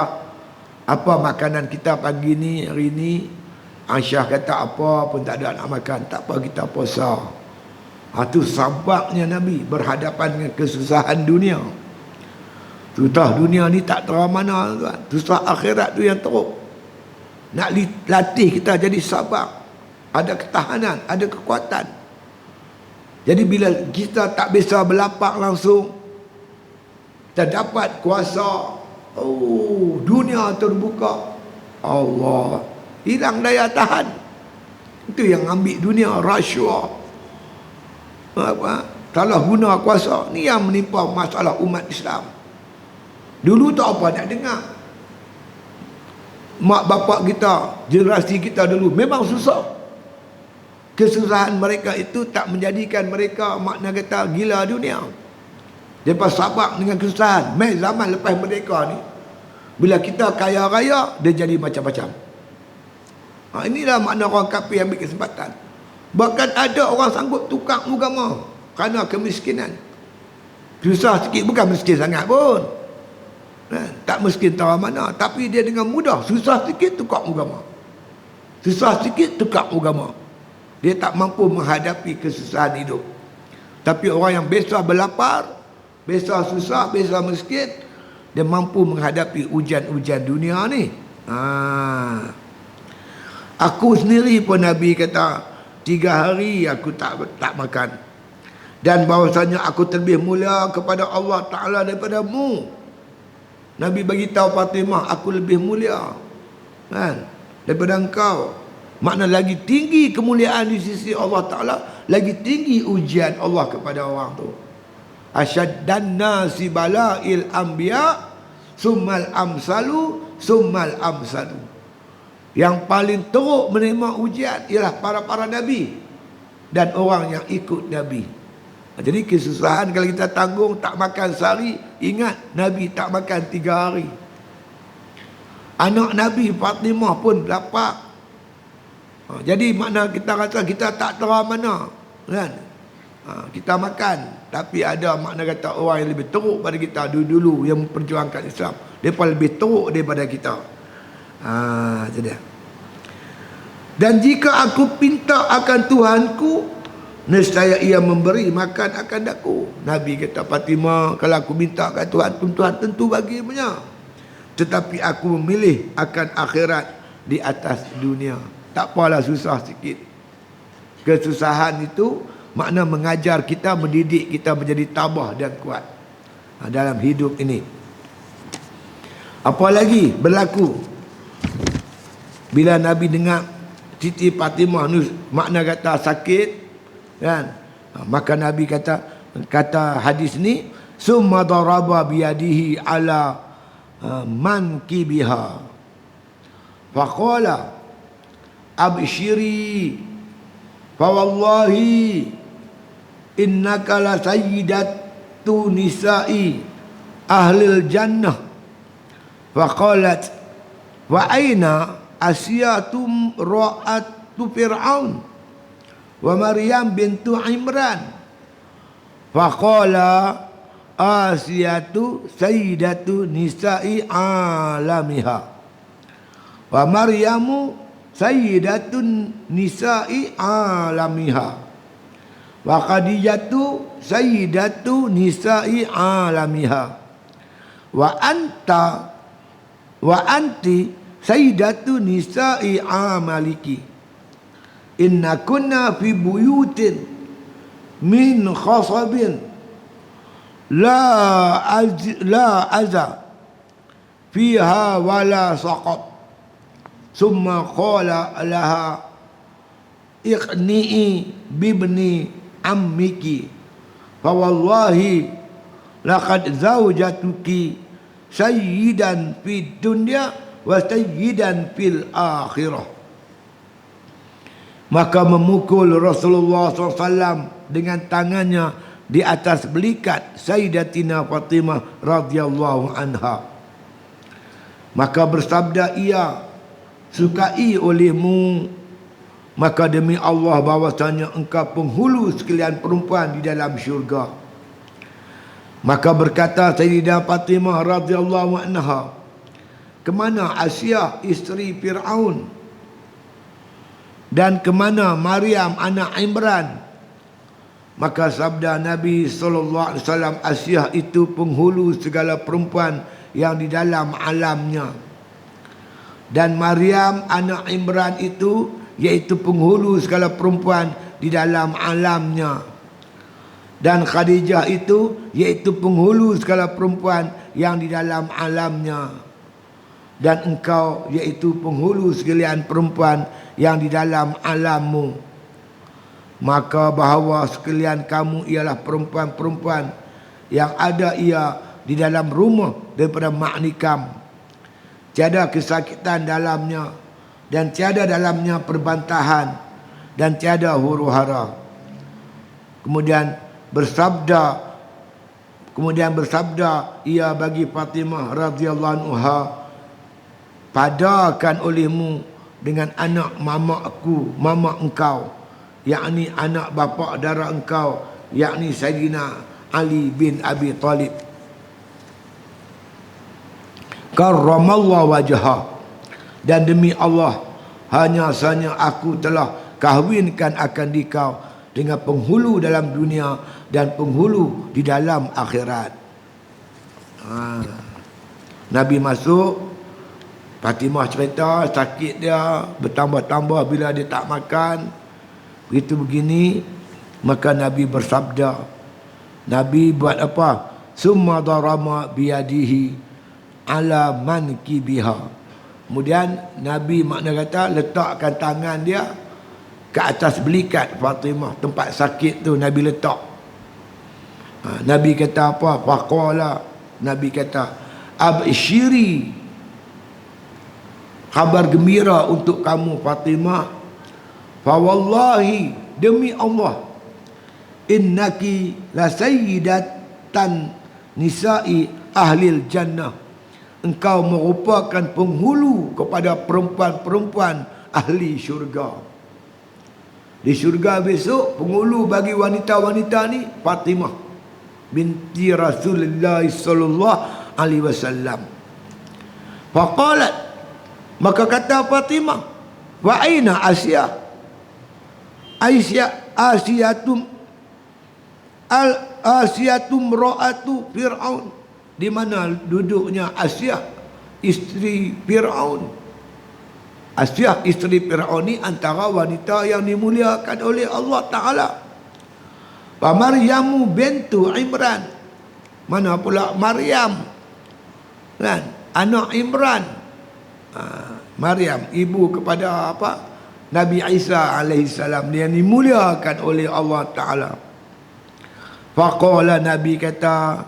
apa makanan kita pagi ni, hari ni? Aisyah kata apa pun tak ada nak makan, tak apa kita puasa. Itu sabaknya Nabi berhadapan dengan kesusahan dunia. Susah dunia ni tak tahu mana tuan. Susah akhirat tu yang teruk. Nak latih kita jadi sabar, ada ketahanan, ada kekuatan. Jadi bila kita tak biasa berlapak langsung, kita dapat kuasa, dunia terbuka, Allah, hilang daya tahan. Itu yang ambil dunia, rasuah, salah guna kuasa. Ni yang menimpa masalah umat Islam. Dulu tak apa nak dengar. Mak bapak kita, generasi kita dulu memang susah. Kesusahan mereka itu tak menjadikan mereka makna kata gila dunia. Lepas sabar dengan kesusahan. Zaman lepas merdeka ni, bila kita kaya raya, dia jadi macam-macam. Inilah makna orang kafir ambil kesempatan. Bahkan ada orang sanggup tukar agama kerana kemiskinan. Susah sikit, bukan miskin sangat pun. Tak miskin tahu mana, tapi dia dengan mudah susah sikit tukar agama. Susah sikit tukar agama. Dia tak mampu menghadapi kesusahan hidup. Tapi orang yang biasa berlapar, biasa susah, biasa miskin, dia mampu menghadapi ujian-ujian dunia ni. Aku sendiri pun Nabi kata 3 hari aku tak makan. Dan bahawasanya aku terlebih mulia kepada Allah Ta'ala daripadamu. Nabi bagi tahu Fatimah, aku lebih mulia kan daripada engkau. Makna lagi tinggi kemuliaan di sisi Allah Ta'ala, lagi tinggi ujian Allah kepada orang tu. Asyaddan nasi bala'il anbiya summal amsalu summal amsalu. Yang paling teruk menerima ujian ialah para nabi dan orang yang ikut nabi. Jadi kesusahan kalau kita tanggung tak makan sehari, ingat Nabi tak makan 3 hari. Anak Nabi Fatimah pun lapar. Jadi makna kita kata kita tak terang mana kan? Kita makan, tapi ada makna kata orang yang lebih teruk pada kita dulu yang memperjuangkan Islam, mereka lebih teruk daripada kita. Jadi. Dan jika aku pinta akan Tuhanku, nescaya ia memberi makan akan aku. Nabi kata Fatimah, kalau aku minta kat Tuhan, Tuhan tentu bagi punya. Tetapi aku memilih akan akhirat di atas dunia. Tak apalah susah sikit. Kesusahan itu makna mengajar kita, mendidik kita menjadi tabah dan kuat dalam hidup ini. Apa lagi berlaku bila Nabi dengar Siti Fatimah ni makna kata sakit kan, maka Nabi kata hadis ni, summa daraba biyadihi ala mankibiha faqala abshiri fa wallahi innaka la sayyidatu nisa'i ahlil jannah. Faqalat wa aina asyatum ra'atu fir'aun wa Maryam bintu Imran. Faqala Asiyatu sayyidatu nisa'i alamiha wa Maryamu sayyidatun nisa'i alamiha wa Khadijatu sayyidatu nisa'i alamiha wa anti sayyidatu nisa'i amaliki. Inna kunna fi buyutin min khasabin la aza fiha wala saqab. Summa qala laha iqni'i bibni ammiki fa wallahi laqad zawjatuki sayyidan fid dunya wa sayyidan fil akhirah. Maka memukul Rasulullah SAW dengan tangannya di atas belikat Sayyidatina Fatimah radhiyallahu anha. Maka bersabda ia, sukai olehmu, maka demi Allah bahwasanya engkau penghulu sekalian perempuan di dalam syurga. Maka berkata Sayyidah Fatimah radhiyallahu anha, kemana Asyah isteri Fir'aun? Dan kemana Maryam anak Imran? Maka sabda Nabi SAW, Asyah itu penghulu segala perempuan yang di dalam alamnya. Dan Maryam anak Imran itu iaitu penghulu segala perempuan di dalam alamnya. Dan Khadijah itu iaitu penghulu segala perempuan yang di dalam alamnya. Dan engkau iaitu penghulu sekalian perempuan yang di dalam alammu. Maka bahawa sekalian kamu ialah perempuan-perempuan yang ada ia di dalam rumah daripada mak nikam. Tiada kesakitan dalamnya dan tiada dalamnya perbantahan dan tiada huru-hara. Kemudian bersabda ia bagi Fatimah radhiyallahu anha, padakan olehmu dengan anak mama engkau, yakni anak bapa dara engkau, yakni Sayyidina Ali bin Abi Talib. Karramallahu wajhah, dan demi Allah hanya sahaja aku telah kahwinkan akan dikau dengan penghulu dalam dunia dan penghulu di dalam akhirat. Nabi masuk Fatimah cerita sakit dia bertambah-tambah bila dia tak makan. Begitu begini, maka Nabi bersabda. Nabi buat apa? Summa darama biyadihi ala mankibiha. Kemudian Nabi makna kata letakkan tangan dia ke atas belikat Fatimah, tempat sakit tu Nabi letak. Nabi kata apa? Faqala, Nabi kata abshiri, kabar gembira untuk kamu Fatimah. Fa wallahi, demi Allah, innaki la sayyidatan nisa'i ahlil jannah, engkau merupakan penghulu kepada perempuan-perempuan ahli syurga. Di syurga besok penghulu bagi wanita-wanita ni Fatimah binti Rasulullah sallallahu alaihi wasallam. Faqalat, maka kata Fatimah, wa aina Asiyah? Asiyatum ra'atu Fir'aun. Di mana duduknya Asiyah, isteri Fir'aun? Asiyah, isteri Fir'aun ni antara wanita yang dimuliakan oleh Allah Ta'ala. Wa Maryamu bintu Imran. Mana pula Maryam, kan? Anak Imran. Maryam, ibu kepada apa? Nabi Isa alaihissalam, dia dimuliakan oleh Allah Ta'ala. Faqala, Nabi kata,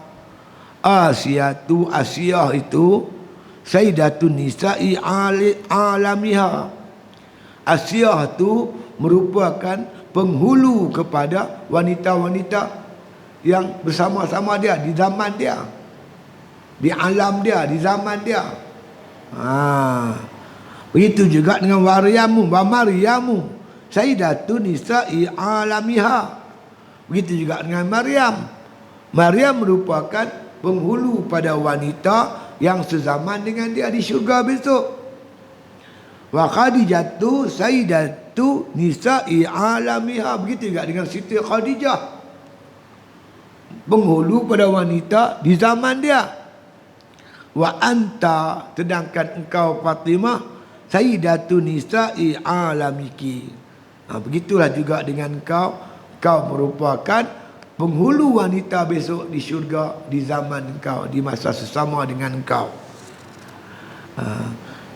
Asiyah itu sayyidatun nisa'i alamiha. Asiyah itu merupakan penghulu kepada wanita-wanita yang bersama-sama dia di zaman dia, di alam dia, di zaman dia. Begitu juga dengan Maryamu, wa Maryamu sayyidatun nisa'i alamiha. Begitu juga dengan Maryam. Maryam merupakan penghulu pada wanita yang sezaman dengan dia di syurga besok. Wa Khadijatu sayyidatu nisa'i alamiha. Begitu juga dengan Siti Khadijah, penghulu pada wanita di zaman dia. Wa anta, sedangkan engkau Fatimah sayyidatu nisa'i alamiki. Begitulah juga dengan kau merupakan penghulu wanita besok di syurga di zaman kau, di masa sesama dengan kau.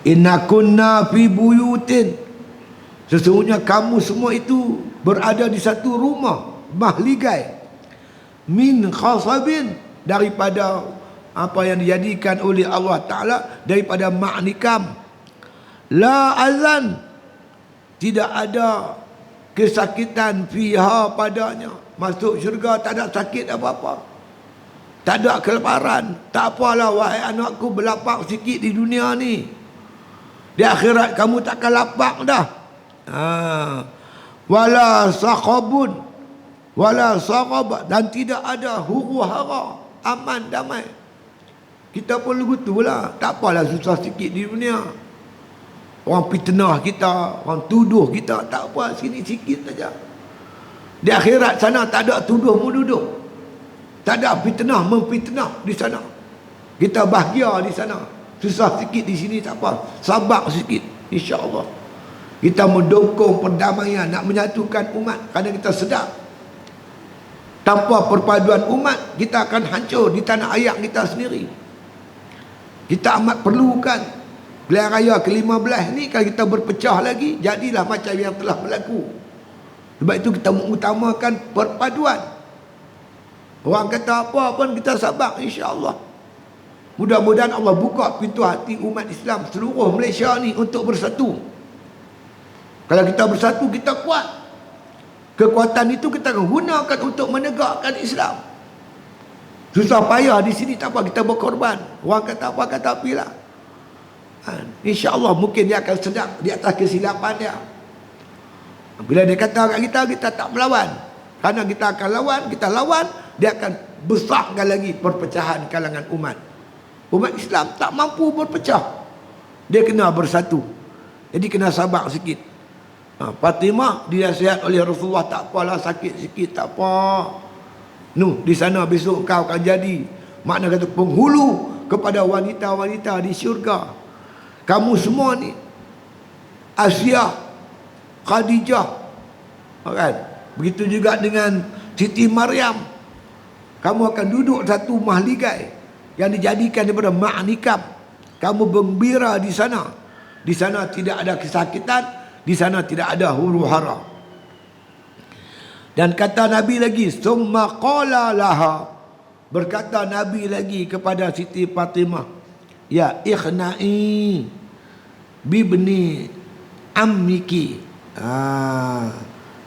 Inna kunna fi buyutin, sesungguhnya kamu semua itu berada di satu rumah mahligai, min khasabin, daripada apa yang dijadikan oleh Allah Ta'ala, daripada ma'nikam. La azan, tidak ada kesakitan fiha padanya. Masuk syurga tak ada sakit apa-apa, tak ada kelaparan. Tak apalah wahai anakku, berlapar sikit di dunia ni, di akhirat kamu takkan lapar dah. Wala saqabun wala saqab, dan tidak ada huru hara, aman damai. Kita pun begitulah, tak apalah susah sikit di dunia. Orang fitnah kita, orang tuduh kita, tak apa, sini sikit saja. Di akhirat sana tak ada tuduh menuduh, tak ada fitnah memfitnah di sana. Kita bahagia di sana. Susah sikit di sini tak apa, sabar sikit, insya-Allah. Kita mendukung perdamaian, nak menyatukan umat, kerana kita sedar tanpa perpaduan umat kita akan hancur di tanah air kita sendiri. Kita amat perlukan pilihan raya ke-15 ni, kalau kita berpecah lagi, jadilah macam yang telah berlaku. Sebab itu kita mengutamakan perpaduan. Orang kata apa pun kita sabar, insya-Allah. Mudah-mudahan Allah buka pintu hati umat Islam seluruh Malaysia ni untuk bersatu. Kalau kita bersatu, kita kuat. Kekuatan itu kita akan gunakan untuk menegakkan Islam. Susah payah di sini tak apa, kita berkorban. Orang kata apa, kata apalah. InsyaAllah mungkin dia akan sedar di atas kesilapan dia. Bila dia kata kat kita tak melawan, kerana kita akan lawan, kita lawan, dia akan besarkan lagi perpecahan kalangan umat. Umat Islam tak mampu berpecah, dia kena bersatu. Jadi kena sabar sikit. Fatimah dinasihat oleh Rasulullah, tak apalah sakit sikit, tak apa. Di sana besok kau akan jadi, makna kata penghulu kepada wanita-wanita di syurga. kamu semua ni, Asia, Khadijah, kan? Begitu juga dengan Siti Maryam, kamu akan duduk satu mahligai yang dijadikan daripada ma'nikam. Kamu gembira di sana. Di sana tidak ada kesakitan, di sana tidak ada huru hara. Dan kata Nabi lagi, summa qala laha, berkata Nabi lagi kepada Siti Fatimah, ya ikhna'i bibni ammiki.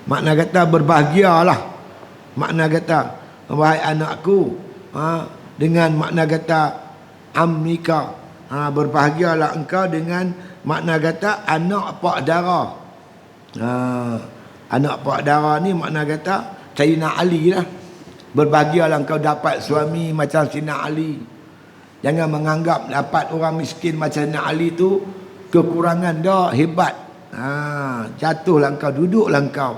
Makna kata berbahagialah, makna kata wahai anakku, dengan makna kata ammika, berbahagialah engkau dengan makna kata anak pak darah. Anak pak darah ni makna kata Sayyidina Ali lah. Berbahagialah engkau dapat suami macam Sayyidina Ali. Jangan menganggap dapat orang miskin macam Sayyidina Ali tu kekurangan dah, hebat. Jatuhlah engkau, duduklah engkau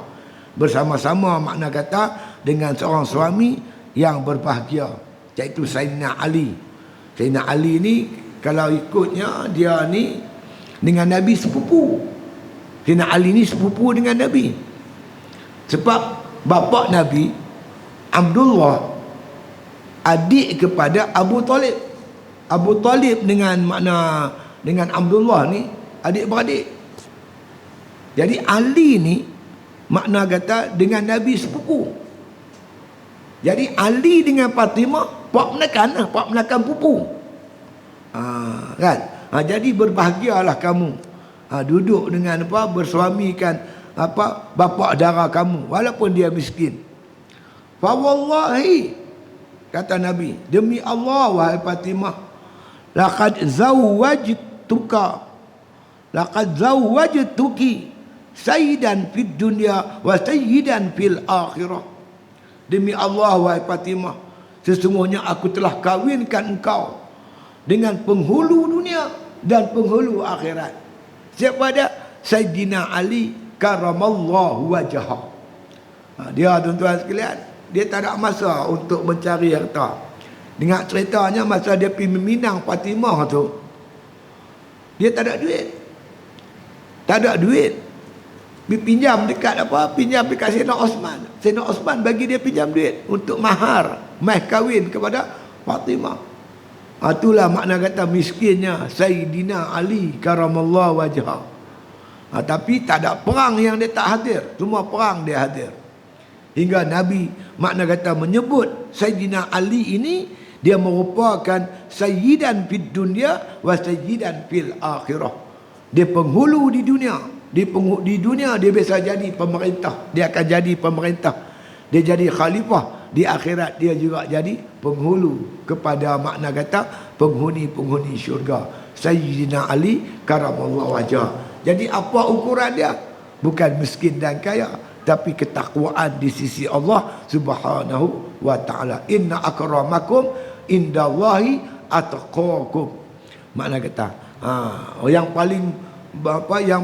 bersama-sama, makna kata dengan seorang suami yang berbahagia, iaitu Sayyidina Ali. Sayyidina Ali ni kalau ikutnya dia ni dengan Nabi sepupu. Sayyidina Ali ni sepupu dengan Nabi. Sebab bapa Nabi Abdullah adik kepada Abu Talib. Abu Talib dengan makna dengan Abdullah ni adik-beradik. Jadi Ali ni makna kata dengan Nabi sepupu. Jadi Ali dengan Fatimah pak menakan pupu. Kan? Jadi berbahagialah kamu duduk dengan bersuamikan bapa darah kamu walaupun dia miskin. Fa wallahi, kata Nabi, demi Allah wahai Fatimah, laqad zawwajtuki sayyidan fid dunya wa sayyidan fil akhirah. Demi Allah wahai Fatimah, sesungguhnya aku telah kawinkan engkau dengan penghulu dunia dan penghulu akhirat. Siapa dia? Sayyidina Ali karamallahu wajhah. Dia tuan-tuan sekalian, dia tak ada masa untuk mencari harta. Dengar ceritanya masa dia pergi meminang Fatimah tu, dia tak ada duit. Tak ada duit. Dia pinjam dekat pinjam dekat Sayyidina Osman. Sayyidina Osman bagi dia pinjam duit untuk mahar, kahwin kepada Fatimah. Itulah makna kata miskinnya Sayyidina Ali karamallahu wajhah. Tapi tak ada perang yang dia tak hadir. Semua perang dia hadir. Hingga Nabi makna kata menyebut Sayyidina Ali ini, dia merupakan sayyidan fid dunya wa sayyidan fil akhirah. Dia penghulu di dunia. Di dunia dia biasa jadi pemerintah. Dia akan jadi pemerintah. Dia jadi khalifah. Di akhirat dia juga jadi penghulu kepada makna kata penghuni-penghuni syurga. Sayyidina Ali karamallahu wajhah. Jadi apa ukuran dia? Bukan miskin dan kaya, tapi ketakwaan di sisi Allah Subhanahu wa taala. Inna akramakum indallahi atqakum. Makna kata, yang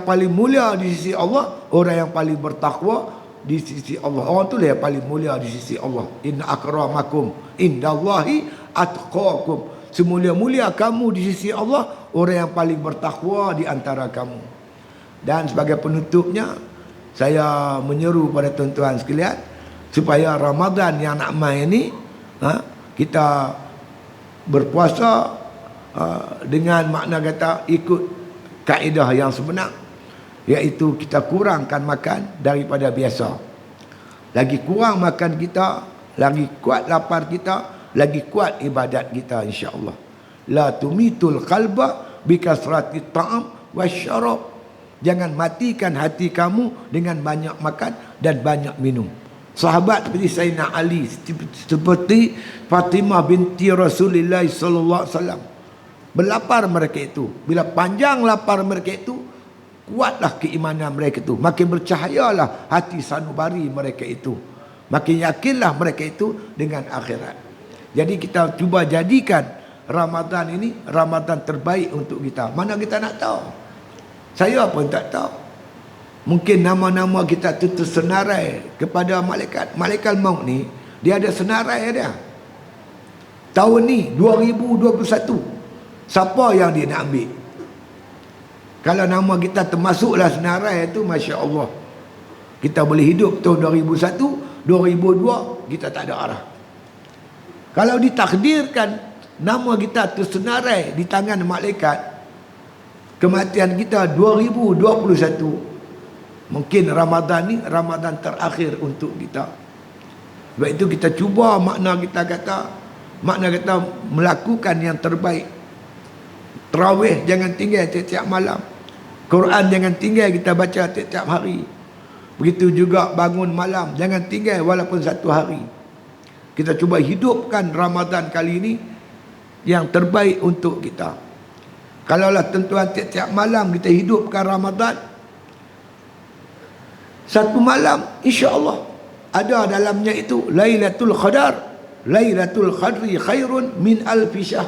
paling mulia di sisi Allah, orang yang paling bertakwa di sisi Allah. Orang tu lah yang paling mulia di sisi Allah. Inna akramakum indallahi atqakum. Semulia-mulia kamu di sisi Allah, orang yang paling bertakwa di antara kamu. Dan sebagai penutupnya, saya menyeru pada tuan-tuan sekalian supaya Ramadan yang nak main ni kita berpuasa dengan makna kata ikut kaedah yang sebenar, iaitu kita kurangkan makan daripada biasa. Lagi kurang makan kita, lagi kuat lapar kita, lagi kuat ibadat kita, insya-Allah. La tumitul qalba bikasrati ta'am wasyarab. Jangan matikan hati kamu dengan banyak makan dan banyak minum. Sahabat seperti Sayyidina Ali, seperti Fatimah binti Rasulullah sallallahu alaihi wasallam, berlapar mereka itu. Bila panjang lapar mereka itu, kuatlah keimanan mereka itu, makin bercahayalah hati sanubari mereka itu, makin yakinlah mereka itu dengan akhirat. Jadi kita cuba jadikan Ramadan ini Ramadan terbaik untuk kita. Mana kita nak tahu? Saya pun tak tahu. Mungkin nama-nama kita tu tersenarai kepada malaikat. Malaikat maut ni, dia ada senarai dia. Tahun ni 2021, siapa yang dia nak ambil? Kalau nama kita termasuklah senarai itu, Masya Allah, kita boleh hidup tahun 2001, 2002, kita tak ada arah. Kalau ditakdirkan nama kita tersenarai di tangan malaikat, kematian kita 2021, mungkin Ramadan ni Ramadan terakhir untuk kita. Sebab itu kita cuba makna kata melakukan yang terbaik. Tarawih jangan tinggal tiap-tiap malam. Quran jangan tinggal kita baca tiap-tiap hari. Begitu juga bangun malam jangan tinggal walaupun satu hari. Kita cuba hidupkan Ramadan kali ini yang terbaik untuk kita. Kalaulah tentuan tiap-tiap malam kita hidupkan Ramadan, satu malam insya-Allah ada dalamnya itu Lailatul Qadar. Lailatul Qadri khairun min alfi syahr.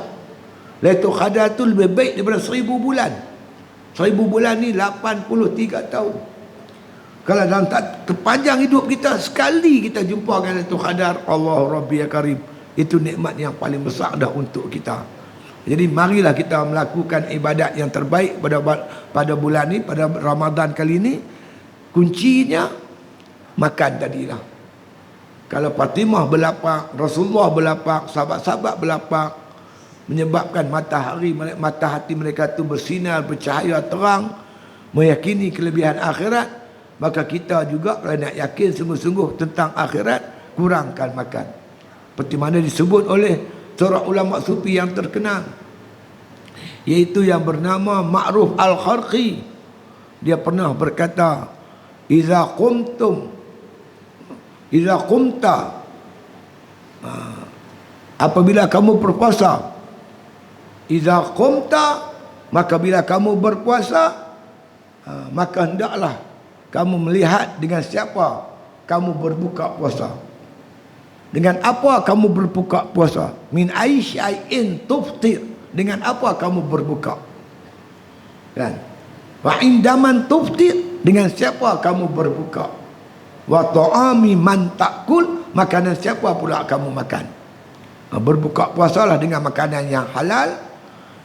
Lailatul Qadar itu lebih baik daripada 1000 bulan. 1000 bulan ni 83 tahun. Kalau dalam terpanjang hidup kita, sekali kita jumpa dengan Lailatul Qadar, Allah Rabbi ya Karim, itu nikmat yang paling besar dah untuk kita. Jadi marilah kita melakukan ibadat yang terbaik pada bulan ni, pada Ramadan kali ni. Kuncinya makan tadilah. Kalau Fatimah berlapar, Rasulullah berlapar, sahabat-sahabat berlapar, menyebabkan mata hati mereka tu bersinar, bercahaya terang, meyakini kelebihan akhirat, maka kita juga kalau nak yakin sungguh-sungguh tentang akhirat, kurangkan makan. Seperti mana disebut oleh seorang ulama sufi yang terkenal, yaitu yang bernama Ma'ruf Al-Kharqi. Dia pernah berkata, Iza qumta, apabila kamu berpuasa, Iza qumta, maka bila kamu berpuasa, maka hendaklah kamu melihat dengan siapa kamu berbuka puasa. Dengan apa kamu berbuka puasa? Min aisya'in tuftir. Dengan apa kamu berbuka? Kan? Wa indaman tuftir. Dengan siapa kamu berbuka? Wa ta'ami man ta'kul. Makanan siapa pula kamu makan? Berbuka puasalah dengan makanan yang halal.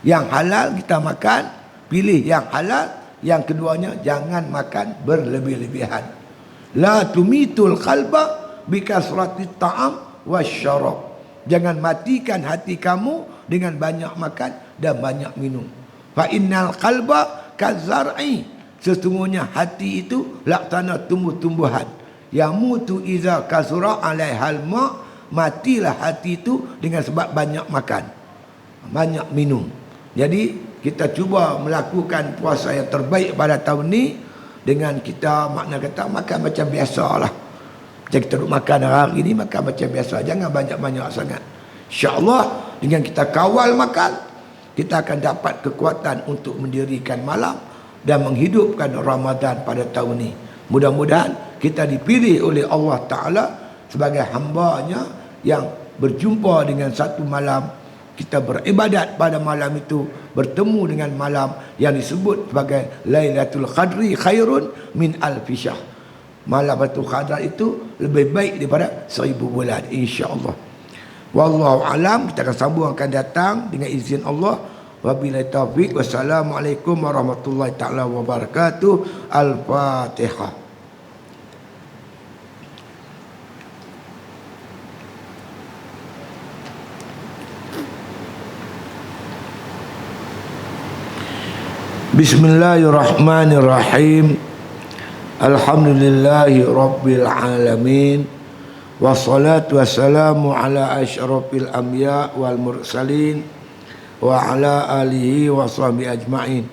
Yang halal kita makan, pilih yang halal. Yang keduanya, jangan makan berlebih-lebihan. La tumitul qalba bikasrati ta'am wasyarab. Jangan matikan hati kamu dengan banyak makan dan banyak minum. Fa innal qalba kazar'i. Sesungguhnya hati itu laksana tumbuh-tumbuhan. Yamutu iza kasura alaihal ma. Matilah hati itu dengan sebab banyak makan, banyak minum. Jadi kita cuba melakukan puasa yang terbaik pada tahun ni dengan kita makna kata makan macam biasalah. Macam kita duduk makan hari ni, makan macam biasa, jangan banyak-banyak sangat. InsyaAllah dengan kita kawal makan, kita akan dapat kekuatan untuk mendirikan malam dan menghidupkan Ramadan pada tahun ni. Mudah-mudahan kita dipilih oleh Allah Ta'ala sebagai hambanya yang berjumpa dengan satu malam. Kita beribadat pada malam itu, bertemu dengan malam yang disebut sebagai Lailatul Qadri khairun min alfi syahr. Malam Lailatul Qadar itu lebih baik daripada 1000 bulan, insya-Allah. Wallahu alam. Kita akan sambung akan datang dengan izin Allah. Wabillahi taufiq. Wassalamualaikum warahmatullahi taala wabarakatuh. Al-Fatihah. Bismillahirrahmanirrahim. Alhamdulillahi rabbil alamin. Wassalatu wassalamu ala asyrafil anbiya wal mursalin wa ala alihi wa sahbihi ajma'in.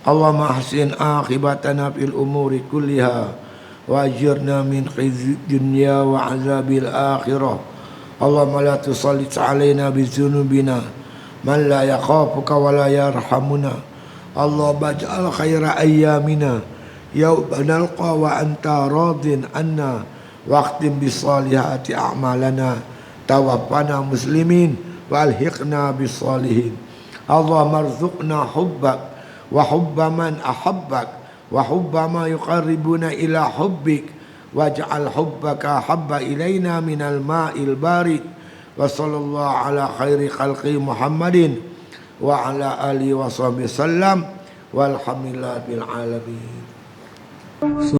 Allahumma ahsin akhibatana fil umuri kulliha wa ajirna min khizyid dunya wa azabil akhirah. Allahumma la tusallit alaina bizunubina man la yakhafuka wa la yarhamuna. Allah baj'al khaira ayyamina yawma nalqa wa anta radin anna waqtim bisalihati a'malana tawaffana muslimin wa alhiqna bisalihin. Allah marzuqna hubbak wa hubba man ahabbak wa hubba ma yuqarribuna ila hubbik waj'al hubbaka habba ilaina minal ma'il barid. Wa sallallahu ala khairi khalqi Muhammadin wa ala alihi wa sahbihi sallam. walhamdulillahi bil alamin.